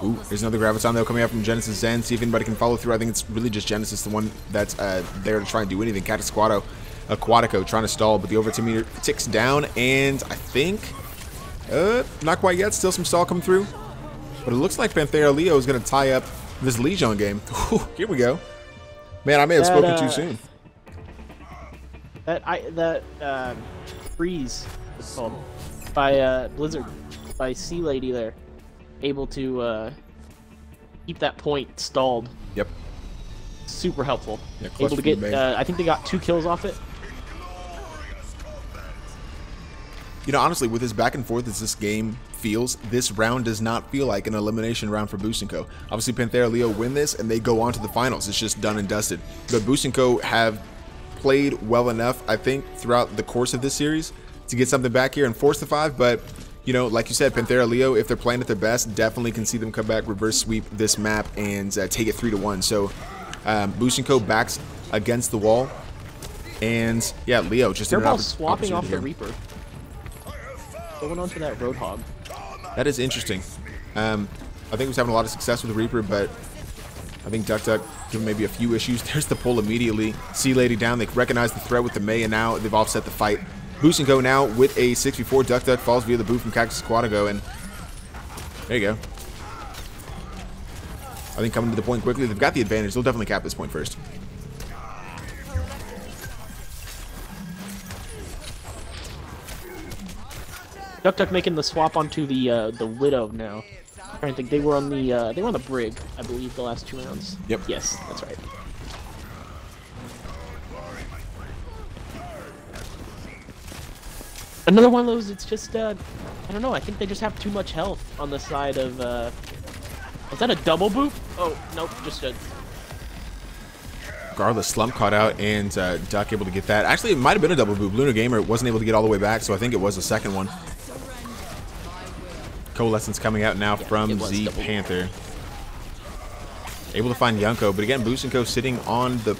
Ooh, here's another Graviton though coming out from Genesis Zen. See if anybody can follow through. I think it's really just Genesis, the one that's there to try and do anything. Cactus Quatico trying to stall, but the over 2 meter ticks down, and I think not quite yet. Still some stall coming through, but it looks like Panthera Leo is going to tie up this Legion game. Here we go. Man, I may have spoken too soon. That freeze is called by Blizzard, by C Lady there. Able to keep that point stalled. Yep. Super helpful. Yeah, able to get, I think they got 2 kills off it. You know, honestly, with as back and forth as this game feels, this round does not feel like an elimination round for Boost & Co. Obviously, Panthera Leo win this, and they go on to the finals. It's just done and dusted. But Boost & Co. have played well enough, I think, throughout the course of this series to get something back here and force the 5, but you know, like you said, Panthera Leo, if they're playing at their best, definitely can see them come back, reverse sweep this map, and take it 3-1. So, Boost & Co. backs against the wall, and yeah, Leo just they're all swapping off the Reaper, going on to that Roadhog. That is interesting. I think he was having a lot of success with the Reaper, but I think Duck giving maybe a few issues. There's the pull immediately. C Lady down. They recognize the threat with the May, and now they've offset the fight. Boost & Co. now with a 6v4. Duck falls via the boot from Cactus Quatico, and there you go. I think coming to the point quickly, they've got the advantage. They'll definitely cap this point first. Duck making the swap onto the Widow now. I'm trying to think, they were on the Brig, I believe, the last 2 rounds. Yep. Yes, that's right. Another one of those, it's just, I don't know, I think they just have too much health on the side of, is that a double boop? Oh, nope, just a... Regardless, Slump caught out, and Duck able to get that. Actually, it might have been a double boop. Lunar Gamer wasn't able to get all the way back, so I think it was a second one. Coalescence coming out now from Z-Panther. Able to find Yunko, but again, Boost & Co. sitting on the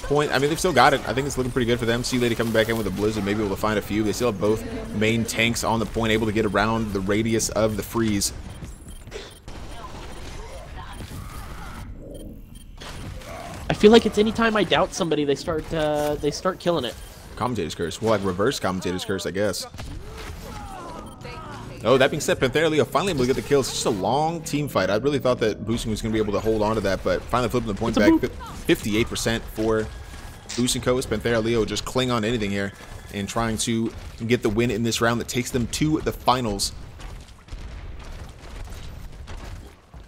point. I mean, they've still got it. I think it's looking pretty good for them. C Lady coming back in with a Blizzard, maybe able to find a few. They still have both main tanks on the point, able to get around the radius of the freeze. I feel like it's anytime I doubt somebody, they start killing it. Commentator's Curse. Well, like reverse Commentator's Curse, I guess. Oh, that being said, Panthera Leo finally able to get the kills. It's just a long team fight. I really thought that Boosting was going to be able to hold on to that, but finally flipping the point back. 58% for Boost & Co. as Panthera Leo just cling on to anything here and trying to get the win in this round that takes them to the finals.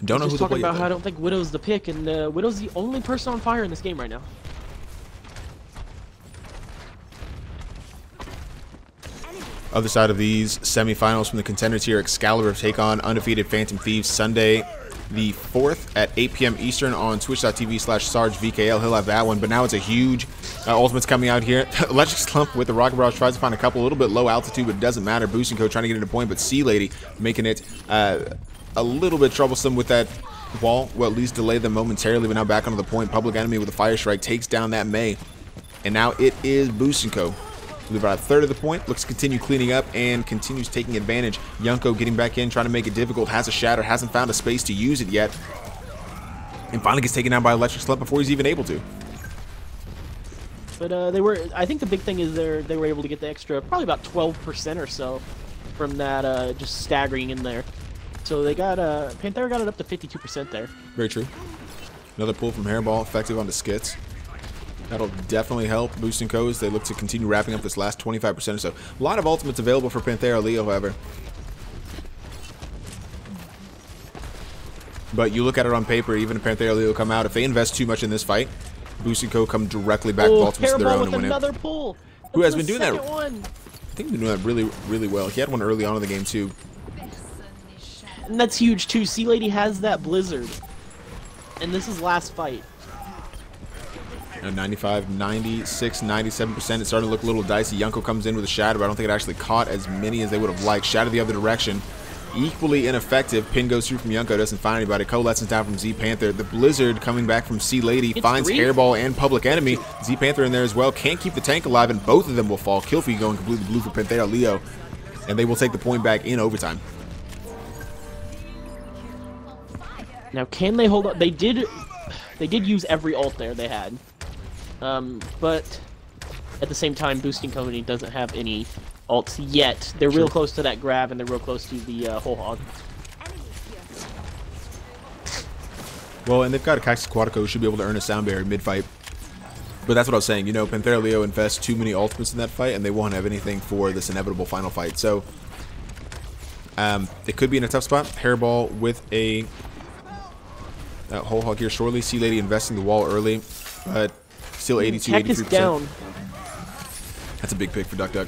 Don't know who to play. Talking about how I don't think Widow's the pick, and Widow's the only person on fire in this game right now. Other side of these semifinals from the contenders here, Excalibur take on undefeated Phantom Thieves Sunday the 4th at 8 p.m. Eastern on twitch.tv/SargeVKL. He'll have that one, but now it's a huge ultimates coming out here. Electric Slump with the Rocket Barrage tries to find a couple, a little bit low altitude, but it doesn't matter. Boost & Co. trying to get into point, but C Lady making it a little bit troublesome with that wall. Well, at least delay them momentarily, but now back onto the point. Public Enemy with a Fire Strike takes down that May, and now it is Boost & Co. With about a third of the point, looks to continue cleaning up and continues taking advantage. Yunko getting back in, trying to make it difficult, has a Shatter, hasn't found a space to use it yet, and finally gets taken down by Electric Slump before he's even able to. But I think the big thing is they were able to get the extra, probably about 12% or so from that just staggering in there. So they got, Panthera got it up to 52% there. Very true. Another pull from Hairball, effective on the skits. That'll definitely help Boost & Co. as they look to continue wrapping up this last 25% or so. A lot of ultimates available for Panthera Leo, however. But you look at it on paper, even if Panthera Leo come out, if they invest too much in this fight, Boosting Co. come directly back with ultimates of their own and win another it. pull. Who has been doing that? One. I think he's been doing that really, really well. He had one early on in the game too. And that's huge too. Sea Lady has that blizzard. And this is last fight. 95, 96, 97%. It's starting to look a little dicey. Yunko comes in with a shatter, but I don't think it actually caught as many as they would have liked. Shatter the other direction. Equally ineffective. Pin goes through from Yunko, doesn't find anybody. Coalescence down from Z Panther. The Blizzard coming back from Sea Lady finds Hairball and Public Enemy. Z Panther in there as well. Can't keep the tank alive, and both of them will fall. Killfeed going completely blue for Panthera Leo, and they will take the point back in overtime. Now, can they hold up? They did use every ult there they had. But at the same time, Boosting Company doesn't have any ults yet. They're real close to that grab, and they're real close to the whole hog. Well, and they've got a Cactus Aquatico who should be able to earn a sound barrier mid-fight. But that's what I was saying. You know, Panthera Leo invests too many ultimates in that fight, and they won't have anything for this inevitable final fight. So, it could be in a tough spot. Hairball with a whole hog here shortly. Sea Lady investing the wall early, but still 82, 83%. Down. That's a big pick for Duck Duck.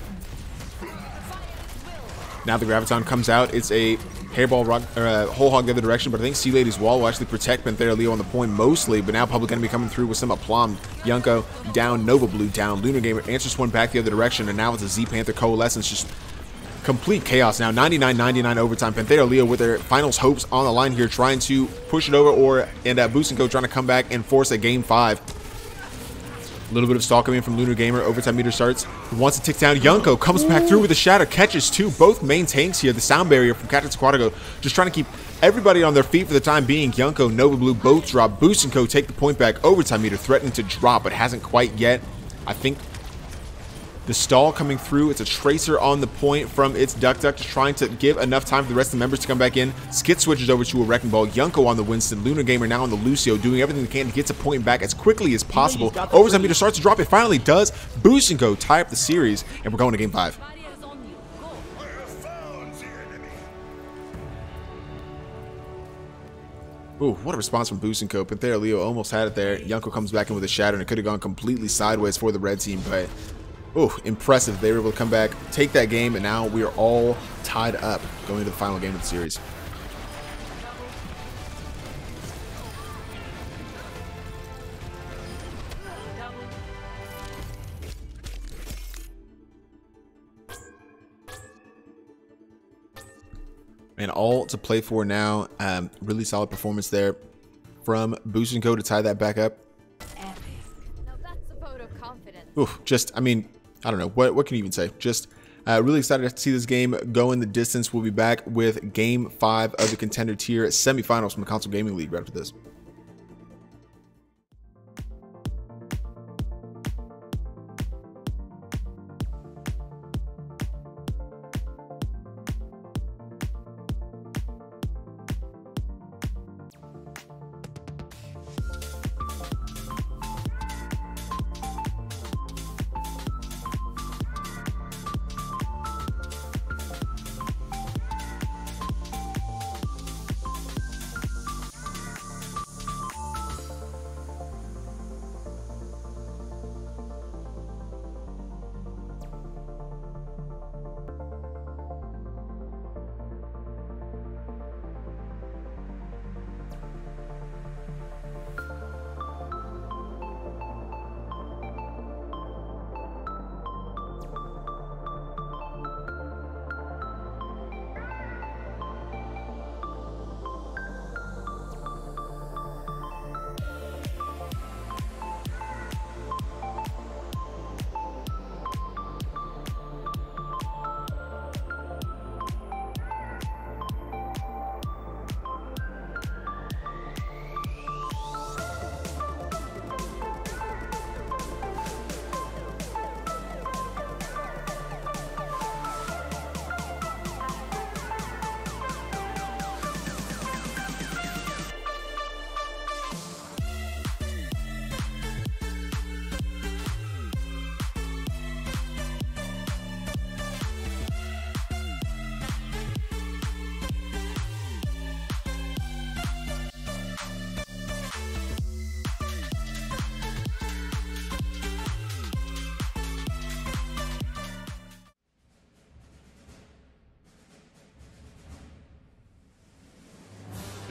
Now the Graviton comes out. It's a Hairball rock, whole hog the other direction, but I think Sea Lady's wall will actually protect Panthera Leo on the point mostly, but now Public Enemy coming through with some aplomb. Yunko down, Nova Blue down, Lunar Gamer answers one back the other direction, and now it's a Z Panther Coalescence. Just complete chaos now. 99-99 overtime. Panthera Leo with their finals hopes on the line here, trying to push it over, and Boosting Co trying to come back and force a game 5. A little bit of stall coming in from Lunar Gamer. Overtime meter starts. Wants to tick down. Yunko comes back through with a shatter. Catches two. Both main tanks here. The sound barrier from Cactus Aquatico. Just trying to keep everybody on their feet for the time being. Yunko, Nova Blue both drop. Boosting Co take the point back. Overtime meter threatening to drop, but hasn't quite yet. I think the stall coming through. It's a tracer on the point from its Duck Duck, just trying to give enough time for the rest of the members to come back in. Skit switches over to a Wrecking Ball. Yunko on the Winston. Lunar Gamer now on the Lucio, doing everything they can to get to point back as quickly as possible. Overtime meter starts to drop. It finally does. Boosting Co tie up the series, and we're going to game 5. Ooh, what a response from Boosting Co. Panthera Leo almost had it there. Yunko comes back in with a shatter, and it could have gone completely sideways for the red team, but oh, impressive. They were able to come back, take that game, and now we are all tied up going into the final game of the series. And all to play for now. Really solid performance there from Boosting Co to tie that back up. Now that's a vote of confidence. Oof, just, I mean, I don't know. What can you even say? Just really excited to see this game go in the distance. We'll be back with Game 5 of the Contender Tier semifinals from the Console Gaming League right after this.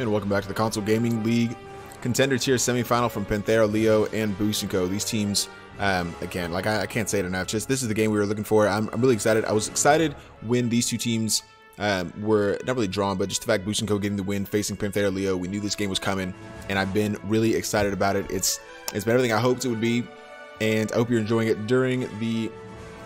And welcome back to the Console Gaming League Contender Tier semifinal from Panthera, Leo, and Boost & Co. These teams, again, like I can't say it enough. Just this is the game we were looking for. I'm really excited. I was excited when these two teams were not really drawn, but just the fact Boost & Co. getting the win, facing Panthera, Leo. We knew this game was coming, and I've been really excited about it. It's been everything I hoped it would be, and I hope you're enjoying it during the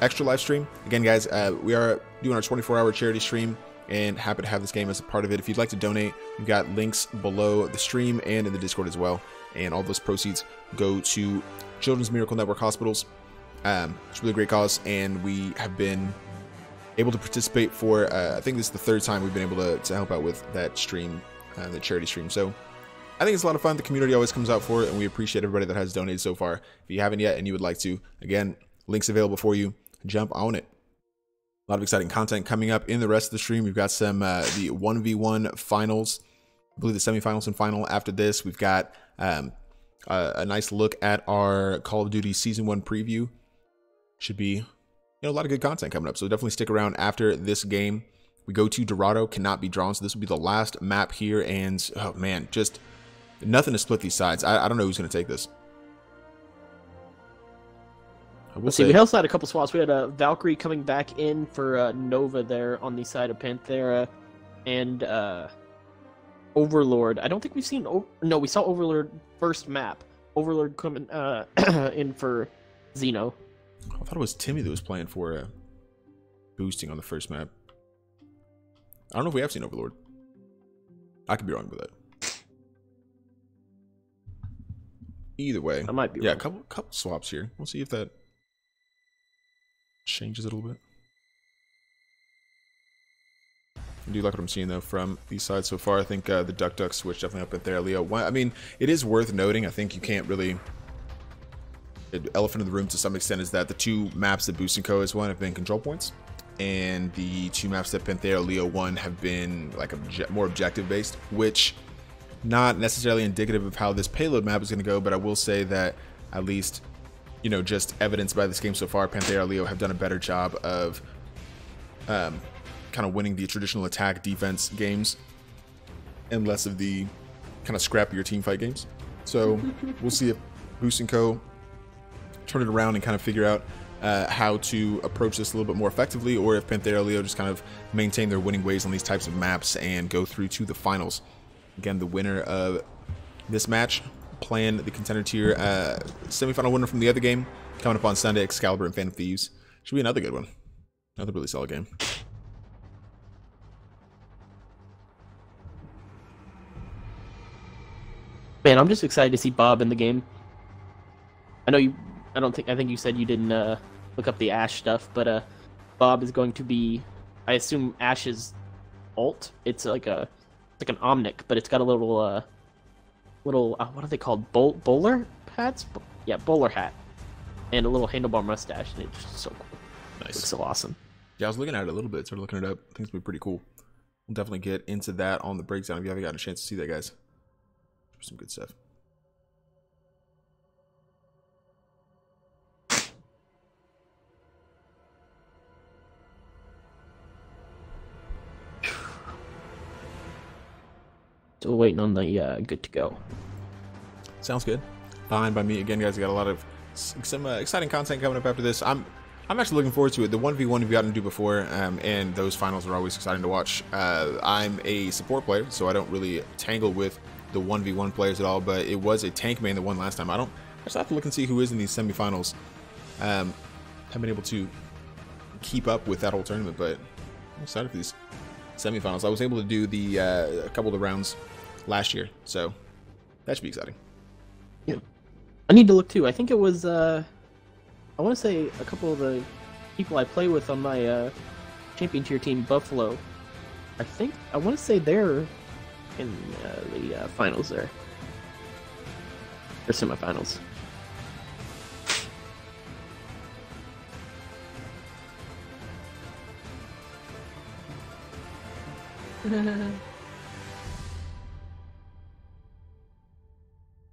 extra live stream. Again, guys, we are doing our 24-hour charity stream, and happy to have this game as a part of it. If you'd like to donate, we've got links below the stream and in the Discord as well. And all those proceeds go to Children's Miracle Network Hospitals. It's a really great cause, and we have been able to participate for, I think this is the third time we've been able to help out with that stream, the charity stream. So I think it's a lot of fun. The community always comes out for it, and we appreciate everybody that has donated so far. If you haven't yet and you would like to, again, links available for you. Jump on it. A lot of exciting content coming up in the rest of the stream. We've got some the 1v1 finals, I believe the semifinals and final after this. We've got a nice look at our Call of Duty Season 1 preview. Should be a lot of good content coming up, so definitely stick around after this game. We go to Dorado, cannot be drawn, so this will be the last map here, and oh man, just nothing to split these sides. I don't know who's going to take this. Let's see, we also had a couple swaps. We had a Valkyrie coming back in for Nova there on the side of Panthera, and Overlord. I don't think we've seen... No, we saw Overlord first map. Overlord coming in for Xeno. I thought it was Timmy that was playing for boosting on the first map. I don't know if we have seen Overlord. I could be wrong with that. Either way. I might be wrong. wrong. Couple swaps here. We'll see if that changes it a little bit. I do like what I'm seeing though from these sides so far. I think the Duck switch definitely up at there, Leo. I mean, it is worth noting. I think you can't really... The elephant in the room to some extent is that the two maps that Boost & Co. has won have been control points, and the two maps that Panthera Leo won have been like more objective based, which not necessarily indicative of how this payload map is going to go, but I will say that at least, just evidenced by this game so far, Panthera Leo have done a better job of kind of winning the traditional attack defense games and less of the kind of scrappier team fight games. So we'll see if Boost & Co. turn it around and kind of figure out how to approach this a little bit more effectively, or if Panthera Leo just kind of maintain their winning ways on these types of maps and go through to the finals. Again, the winner of this match playing the Contender Tier semifinal winner from the other game coming up on Sunday. Excalibur and Phantom Thieves. Should be another good one. Another really solid game. Man, I'm just excited to see Bob in the game. I know you... I think you said you didn't look up the Ashe stuff, but Bob is going to be... I assume Ashe's ult. It's like an Omnic, but it's got a little what are they called? Bowler hats? Yeah, bowler hat, and a little handlebar mustache, and it's just so cool. Nice. It looks so awesome. Yeah, I was looking at it a little bit, started looking it up. I think it's gonna be pretty cool. We'll definitely get into that on the breakdown if you haven't gotten a chance to see that, guys. Some good stuff. Still waiting on the good to go. Sounds good. Fine by me. Again, guys, we got a lot of some exciting content coming up after this. I'm actually looking forward to it. The 1v1 we've gotten to do before, and those finals are always exciting to watch. I'm a support player, so I don't really tangle with the 1v1 players at all, but it was a tank main that won last time. I just have to look and see who is in these semifinals. Haven't been able to keep up with that whole tournament, but I'm excited for these semifinals. I was able to do the a couple of the rounds last year, so that should be exciting. Yeah, I need to look too. I think it was I want to say a couple of the people I play with on my champion tier team, Buffalo. I want to say they're in the finals there, or semifinals.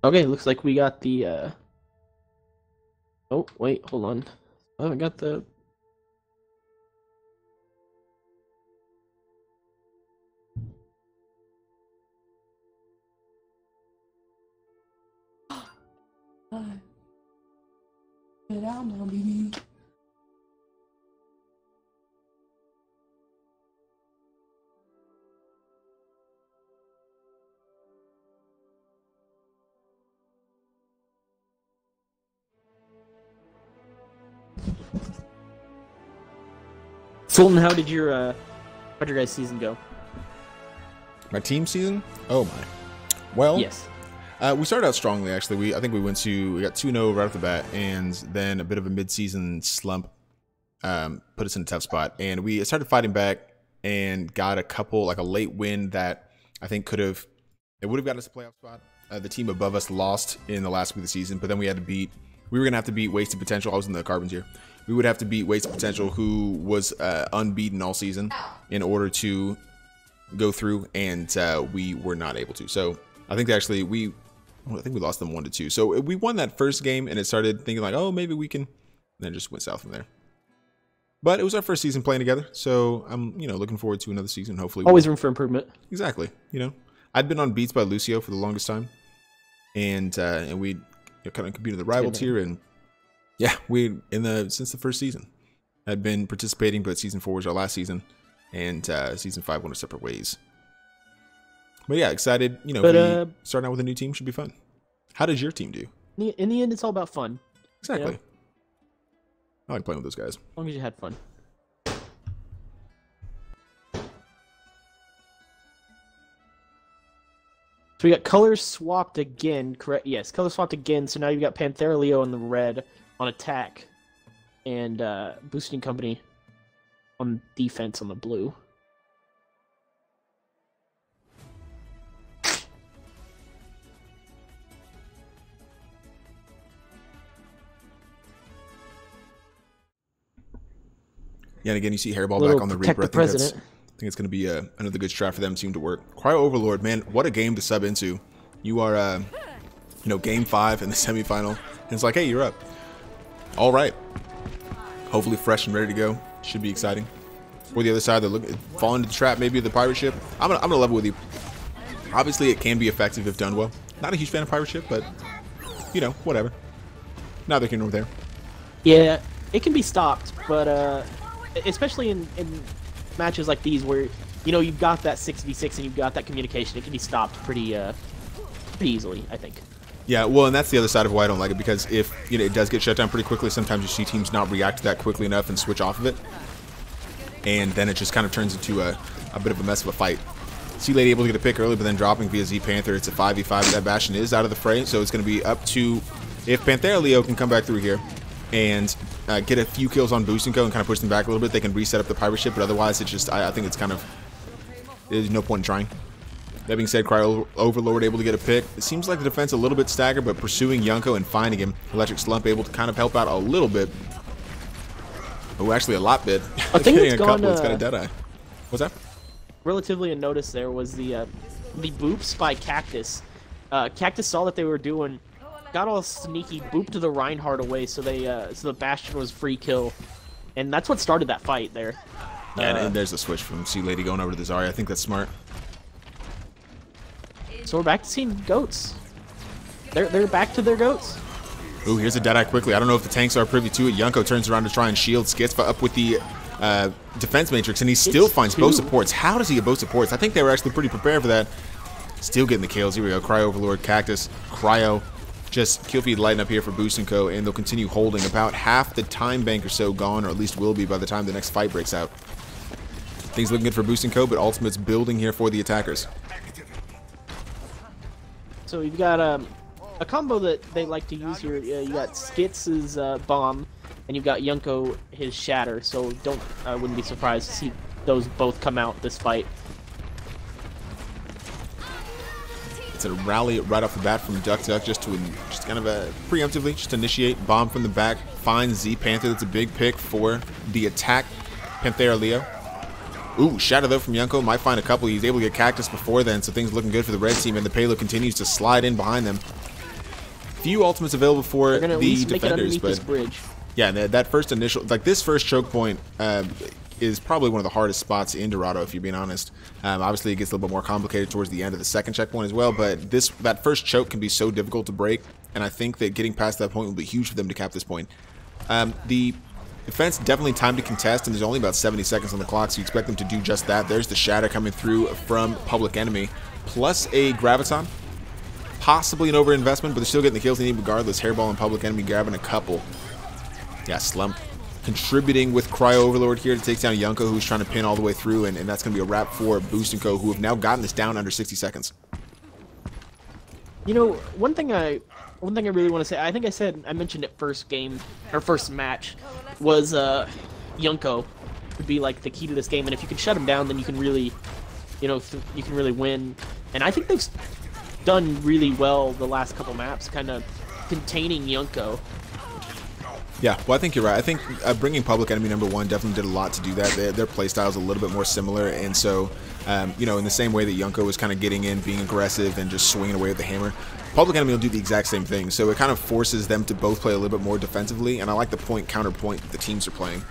Okay, looks like we got the oh wait, hold on. I haven't got the Get out now, baby. Sultan, how'd your guys' season go? My team season? Oh my. Well, yes. We started out strongly, actually. I think we got 2-0 right off the bat, and then a bit of a mid-season slump put us in a tough spot. And we started fighting back and got a couple, like a late win that I think would have gotten us a playoff spot. The team above us lost in the last week of the season, but then we were going to have to beat Wasted Potential. I was in the Carbons here. We would have to beat Wasted Potential, who was unbeaten all season, in order to go through, and we were not able to. So I think actually we lost them 1-2. So we won that first game, and it started thinking like, oh, maybe we can, and then just went south from there. But it was our first season playing together, so I'm looking forward to another season. Hopefully, always room for improvement. Exactly. I'd been on beats by Lucio for the longest time, and we kind of competed in the rival tier, and yeah, since the first season had been participating, but season 4 was our last season, and season 5 went our separate ways. But yeah, excited. Starting out with a new team should be fun. How does your team do? In the end, it's all about fun. Exactly. I like playing with those guys. As long as you had fun. So we got colors swapped again, correct? Yes, colors swapped again. So now you've got Panthera Leo in the red on attack, and Boosting Company on defense on the blue. Yeah, and again, you see Hairball back on the Reaper. I think it's going to be another good strat for them. Seem to work. Cryo Overlord, man, what a game to sub into. You are, game 5 in the semifinal, and it's like, hey, you're up. All right. Hopefully fresh and ready to go. Should be exciting. Or the other side, they're fall into the trap, maybe of the pirate ship. I'm gonna level with you. Obviously, it can be effective if done well. Not a huge fan of pirate ship, but whatever. Neither here nor there. Yeah, it can be stopped, but especially in matches like these where you've got that 6v6 and you've got that communication, it can be stopped pretty easily, I think. Yeah, well, and that's the other side of why I don't like it, because if it does get shut down pretty quickly, sometimes you see teams not react to that quickly enough and switch off of it, and then it just kind of turns into a bit of a mess of a fight. Sea Lady able to get a pick early, but then dropping via Z Panther. It's a 5v5. That Bastion is out of the fray, so it's going to be up to if Panthera Leo can come back through here and get a few kills on Boosting Co and kind of push them back a little bit, they can reset up the pirate ship. But otherwise, it's just I think it's kind of there's no point in trying. That being said, Cryo Overlord able to get a pick. It seems like the defense a little bit staggered, but pursuing Yunko and finding him. Electric Slump able to kind of help out a little bit. Oh, actually a lot bit. I think it's gone. It's got a Deadeye. What's that? Relatively unnoticed there was the boops by Cactus. Cactus saw that they were doing, got all sneaky, booped the Reinhardt away, so the Bastion was free kill, and that's what started that fight there. Yeah, and there's the switch from Sea Lady going over to the Zarya. I think that's smart. So we're back to seeing goats. They're back to their goats. Ooh, here's a Deadeye quickly. I don't know if the tanks are privy to it. Yunko turns around to try and shield. Skitspa up with the defense matrix, and he still finds both supports. How does he get both supports? I think they were actually pretty prepared for that. Still getting the kills. Here we go. Cryo Overlord, Cactus, Cryo. Just kill feed lighting up here for Boosting Co, and they'll continue holding. About half the time bank or so gone, or at least will be by the time the next fight breaks out. Things looking good for Boosting Co, but Ultimate's building here for the attackers. So you've got a combo that they like to use here. You got Skits' bomb, and you've got Yunko his shatter. So I wouldn't be surprised to see those both come out this fight. It's a rally right off the bat from Duck just kind of preemptively just initiate bomb from the back. Finds Z Panther. That's a big pick for the attack. Panthera Leo. Ooh, shatter though from Yunko. Might find a couple. He's able to get Cactus before then, so things looking good for the red team, and the payload continues to slide in behind them. Few ultimates available for the defenders, but bridge. Yeah, that first initial, like this first choke point, is probably one of the hardest spots in Dorado, if you're being honest. Obviously, it gets a little bit more complicated towards the end of the second checkpoint as well, but that first choke can be so difficult to break, and I think that getting past that point will be huge for them to cap this point. The defense definitely time to contest, and there's only about 70 seconds on the clock, so you expect them to do just that. There's the Shatter coming through from Public Enemy, plus a Graviton. Possibly an overinvestment, but they're still getting the kills they need regardless. Hairball and Public Enemy grabbing a couple. Yeah, Slump contributing with Cryo Overlord here to take down Yunko, who's trying to pin all the way through, and that's going to be a wrap for Boost & Co., who have now gotten this down under 60 seconds. You know, one thing I really want to say, I mentioned it first match, was Yunko would be like the key to this game, and if you can shut him down, then you can really, you can really win. And I think they've done really well the last couple maps, kind of containing Yunko. Yeah, well, I think you're right. I think bringing Public Enemy #1 definitely did a lot to do that. Their playstyle is a little bit more similar, and so, in the same way that Yunko was kind of getting in, being aggressive, and just swinging away with the hammer, Public Enemy will do the exact same thing. So it kind of forces them to both play a little bit more defensively, and I like the point-counterpoint that the teams are playing.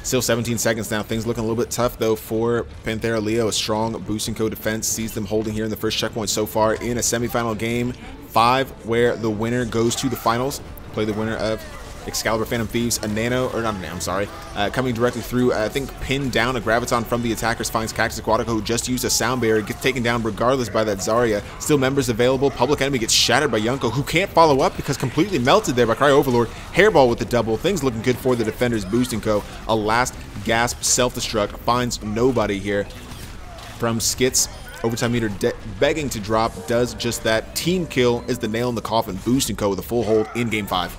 Still 17 seconds now. Things looking a little bit tough, though, for Panthera Leo. A strong Boost & Co. defense sees them holding here in the first checkpoint so far in a semifinal game 5, where the winner goes to the finals. Play the winner of Excalibur Phantom Thieves, coming directly through, I think pinned down a Graviton from the attackers, finds Cactus Aquatico, who just used a sound barrier, gets taken down regardless by that Zarya. Still members available. Public Enemy gets shattered by Yunko, who can't follow up because completely melted there by Cryo Overlord. Hairball with the double. Things looking good for the defenders. Boost & Co. A last gasp self-destruct, finds nobody here from Skits. Overtime meter begging to drop, does just that. Team kill is the nail in the coffin. Boost & Co. with a full hold in Game 5.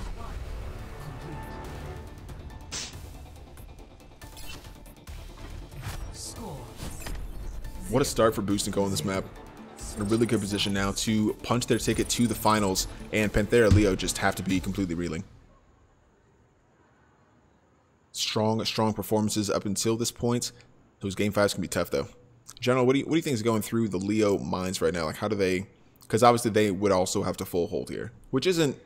What a start for Boost & Co. on this map. In a really good position now to punch their ticket to the finals, and Panthera Leo just have to be completely reeling. Strong performances up until this point. Those Game 5s can be tough, though. General, what do you think is going through the Leo minds right now? Like, how do they... Because obviously they would also have to full hold here, which isn't,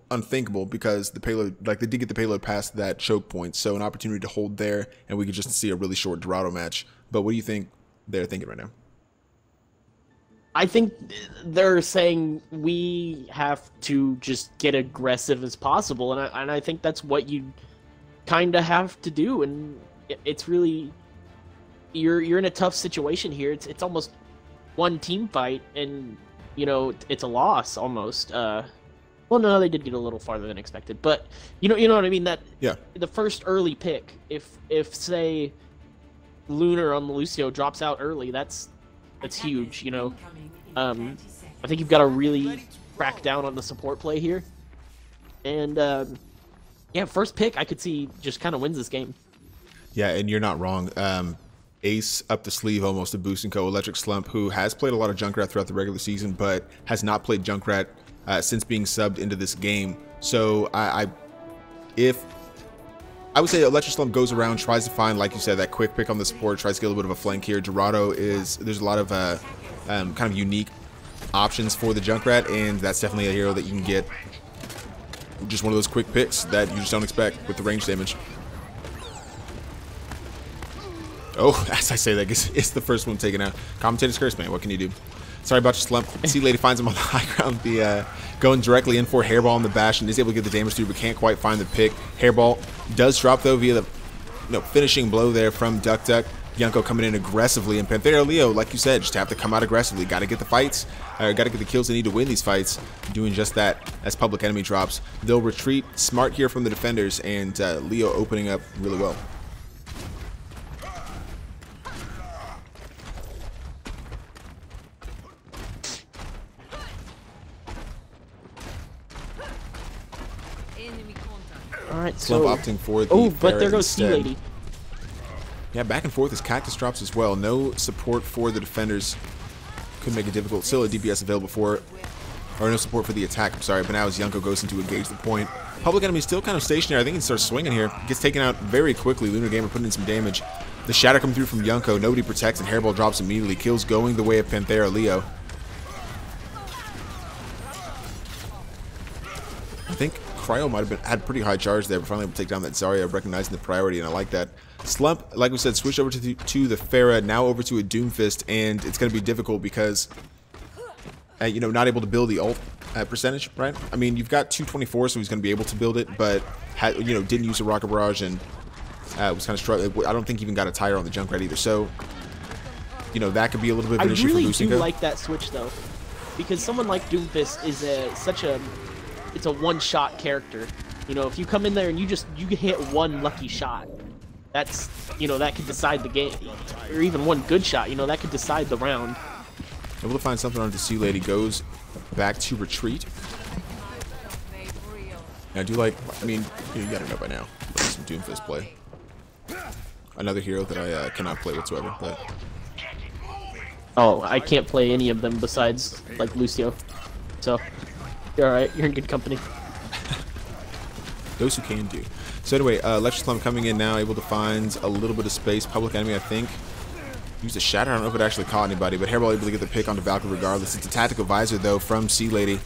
unthinkable, because the payload, they did get the payload past that choke point, so an opportunity to hold there, and we could just see a really short Dorado match. But what do you think they're thinking right now? I think they're saying we have to just get aggressive as possible, and I think that's what you kind of have to do, and it's really... You're in a tough situation here. It's almost one team fight, and it's a loss almost. Well, no, they did get a little farther than expected, but you know what I mean. That yeah, the first early pick, if say Lunar on the Lucio drops out early, that's huge. I think you've got to really crack down on the support play here, and yeah, first pick I could see just kind of wins this game. Yeah, and you're not wrong. Ace up the sleeve almost of Boost & Co. Electric Slump, who has played a lot of Junkrat throughout the regular season, but has not played Junkrat since being subbed into this game. So I would say Electric Slump goes around, tries to find, like you said, that quick pick on the support, tries to get a little bit of a flank here. Dorado there's a lot of kind of unique options for the Junkrat, and that's definitely a hero that you can get just one of those quick picks that you just don't expect with the range damage. Oh, as I say that, it's the first one taken out. Commentator's curse, man. What can you do? Sorry about your slump. Sea Lady finds him on the high ground. Going directly in for Hairball on the bash, and is able to get the damage through, but can't quite find the pick. Hairball does drop, though, via the finishing blow there from Duck Duck. Yunko coming in aggressively, and Panthera Leo, like you said, just have to come out aggressively. Got to get the fights, got to get the kills they need to win these fights. Doing just that as Public Enemy drops. They'll retreat smart here from the defenders, and Leo opening up really well. Alright, Slump opting for the but there goes Sea Lady. Yeah, back and forth as Cactus drops as well. No support for the defenders. Could make it difficult. Still a DPS available for it. Or no support for the attack, I'm sorry. But now as Yunko goes in to engage the point. Public Enemy still kind of stationary. I think he starts swinging here. Gets taken out very quickly. Lunar Gamer putting in some damage. The shatter coming through from Yunko. Nobody protects, and Hairball drops immediately. Kills going the way of Panthera Leo. I think Cryo might have had pretty high charge there, but finally able to take down that Zarya, recognizing the priority, and I like that. Slump, like we said, switched over to the Pharah, now over to a Doomfist, and it's going to be difficult because, you know, not able to build the ult percentage, right? I mean, you've got 224, so he's going to be able to build it, but, you know, didn't use a Rocket Barrage and was kind of struggling. I don't think he even got a tire on the Junkrat either, so, you know, that could be a little bit of an issue for Businko. I really do like that switch, though, because someone like Doomfist is it's a one-shot character. You know, if you come in there and you hit one lucky shot, that's, you know, that could decide the game, or even one good shot, you know, that could decide the round. Able to find something on the Sea Lady, goes back to retreat. And I do like, I mean, you gotta know by now, some Doomfist play. Another hero that I cannot play whatsoever, but... Oh, I can't play any of them besides, like, Lucio. So, you're alright, you're in good company. Those who can do. So anyway, Electric Slump coming in now, able to find a little bit of space. Public Enemy, I think, used a Shatter. I don't know if it actually caught anybody, but Hairball able to get the pick onto Valkyrie regardless. It's a Tactical Visor, though, from Sea Lady.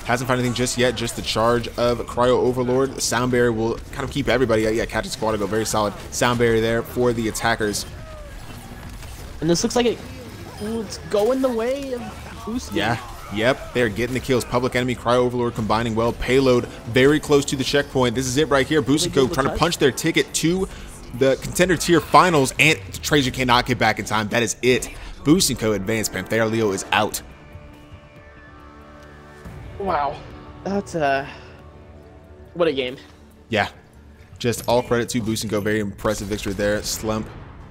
Hasn't found anything just yet, just the charge of Cryo Overlord. The Sound Barrier will kind of keep everybody. Yeah, Captain Squad go very solid. Sound Barrier there for the attackers. And this looks like it's going the way of boosting. Yeah. Yep, they're getting the kills. Public Enemy, Cryo Overlord combining well. Payload very close to the checkpoint. This is it right here. Businko trying to punch their ticket to the Contender Tier Finals, and Tracer cannot get back in time. That is it. Businko advanced. Panthera Leo is out. Wow. That's what a game. Yeah. Just all credit to Businko. Very impressive victory there. Slump.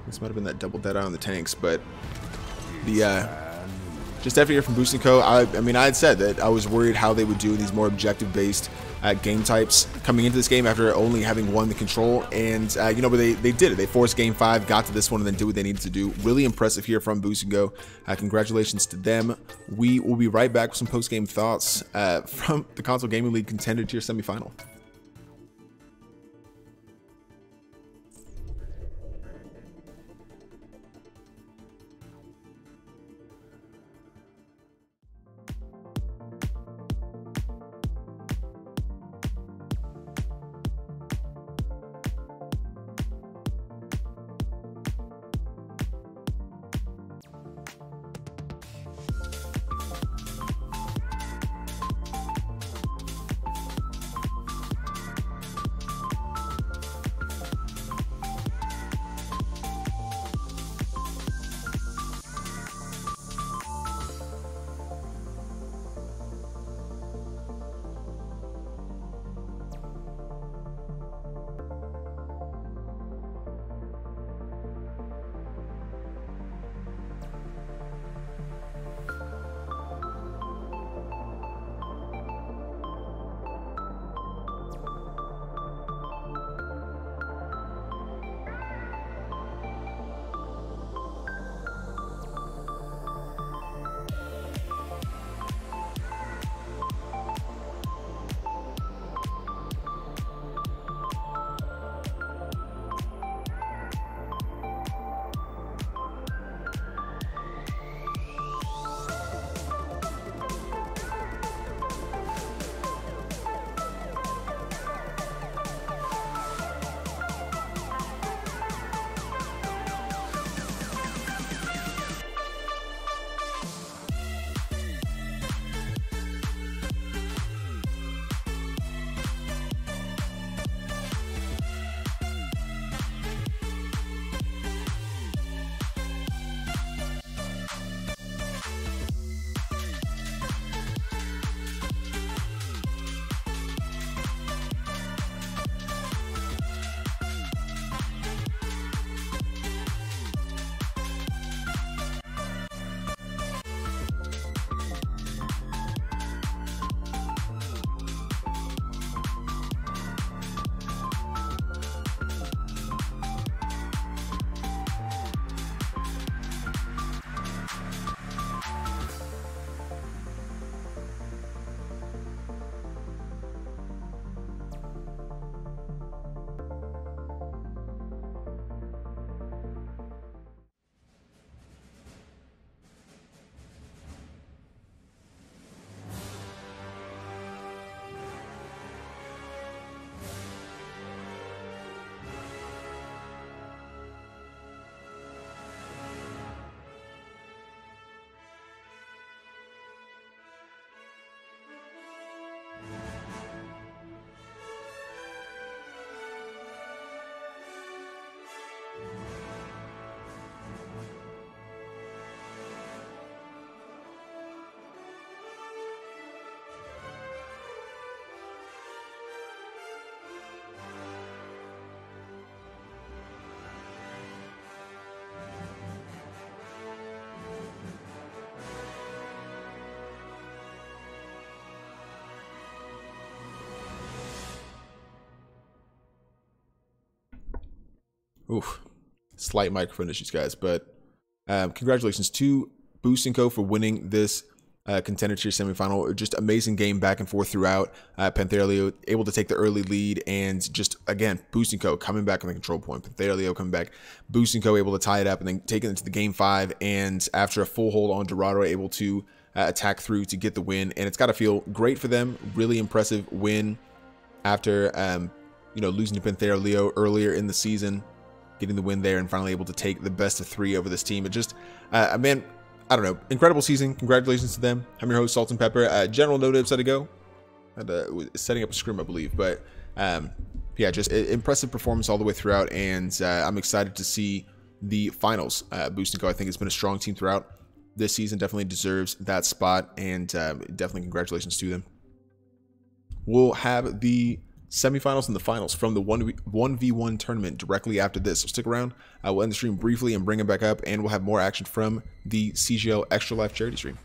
This might have been that double dead eye on the tanks, but the just after here from Businko, I mean, I had said that I was worried how they would do in these more objective-based game types coming into this game after only having won the control, and you know, but they did it. They forced Game 5, got to this one, and then did what they needed to do. Really impressive here from Businko. Congratulations to them. We will be right back with some post-game thoughts from the Console Gaming League Contender Tier semifinal. Oof. Slight microphone issues, guys. But congratulations to Boost & Co. for winning this Contender Tier semifinal. Just amazing game back and forth throughout. Panthera Leo able to take the early lead, and just, again, Boost & Co. coming back on the control point. Panthera Leo coming back. Boost & Co. able to tie it up and then take it into the game 5. And after a full hold on Dorado, able to attack through to get the win. And it's got to feel great for them. Really impressive win after, losing to Panthera Leo earlier in the season. Getting the win there and finally able to take the best of 3 over this team. It just, man, I don't know. Incredible season. Congratulations to them. I'm your host, Salt and Pepper. General no nibs had to go. Setting up a scrim, I believe. But, yeah, just impressive performance all the way throughout. And I'm excited to see the finals. Boost & Co. I think has been a strong team throughout this season. Definitely deserves that spot. And definitely congratulations to them. We'll have the semifinals and the finals from the 1v1 tournament directly after this. So stick around. We'll end the stream briefly and bring it back up, and we'll have more action from the CGL Extra Life charity stream.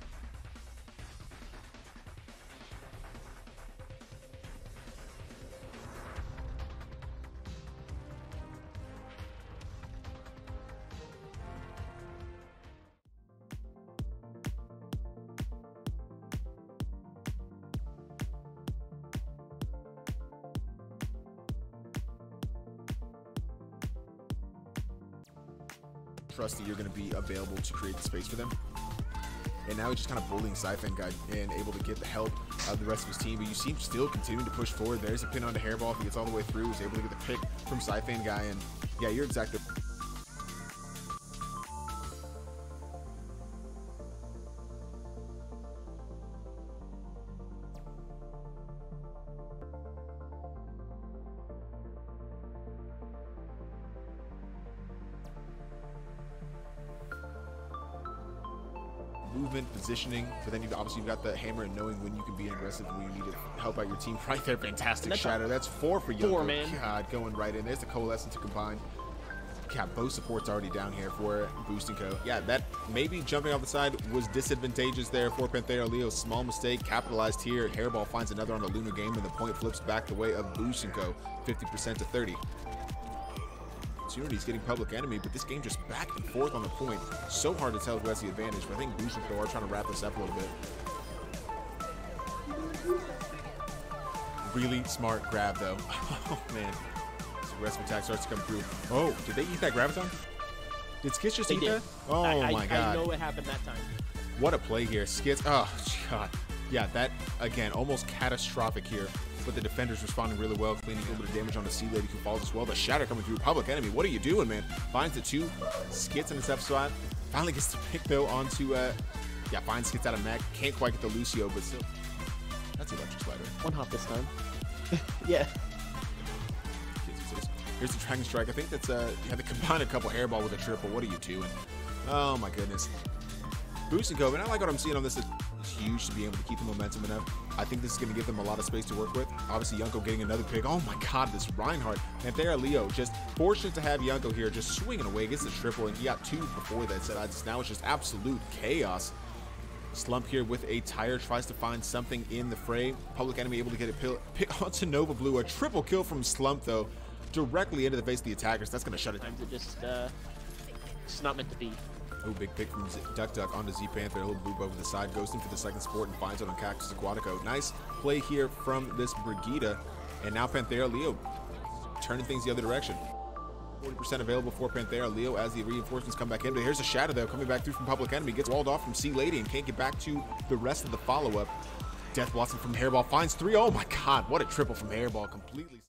Trust that you're going to be available to create the space for them. And now he's just kind of bullying Siphon guy and able to get the help of the rest of his team. But you see him still continuing to push forward. There's a pin onto Hairball. If he gets all the way through, he's able to get the pick from Siphon guy. And yeah, you're exactly. Movement, positioning, but then you've got the hammer and knowing when you can be aggressive and when you need to help out your team. Right there, fantastic shatter. That's 4 for Yoko. 4, man. God, going right in. There's the coalescence to combine. God, both supports already down here for Boost & Co. Yeah, that maybe jumping off the side was disadvantageous there for Panthera Leo. Small mistake, capitalized here. Hairball finds another on the Lunar game, and the point flips back the way of Boost & Co. 50% to 30. He's getting Public Enemy, but this game just back and forth on the point. So hard to tell who has the advantage, but I think Boost & Co. are trying to wrap this up a little bit. Really smart grab, though. Oh, man. So aggressive attack starts to come through. Oh, did they eat that Graviton? Did Skits just eat that? Oh, my God. I know what happened that time. What a play here. Skits, oh, God. Yeah, that, again, almost catastrophic here. But the defenders responding really well, cleaning a little bit of damage on the Sea Lady who falls as well. The shatter coming through. Public Enemy, what are you doing, man? Finds the 2. Skits in his F spot. Finally gets the pick, though, onto, finds Skits out of mech. Can't quite get the Lucio, but still. That's electric slider. One hop this time. Yeah. Here's the Dragon Strike. I think that's, you have to combine a couple Hairball with a triple. What are you doing? Oh, my goodness. Boost & Co. And I like what I'm seeing on this. It's huge to be able to keep the momentum enough. I think this is going to give them a lot of space to work with. Obviously, Yunko getting another pick. Oh my God, this Reinhardt. Panthera Leo, just fortunate to have Yunko here, just swinging away, gets the triple, and he got 2 before that. So now it's just absolute chaos. Slump here with a tire, tries to find something in the fray. Public Enemy able to get a pick onto Nova Blue. A triple kill from Slump, though, directly into the face of the attackers. That's going to shut it down. It's not meant to be. Oh, big pick from Duck onto Z Panther. A little boob over the side. Goes in for the second support and finds it on Cactus Aquatico. Nice play here from this Brigida. And now Panthera Leo turning things the other direction. 40% available for Panthera Leo as the reinforcements come back in. But here's a shadow, though, coming back through from Public Enemy. Gets walled off from Sea Lady and can't get back to the rest of the follow-up. Death Blossom from Hairball finds 3. Oh, my God. What a triple from Hairball. Completely.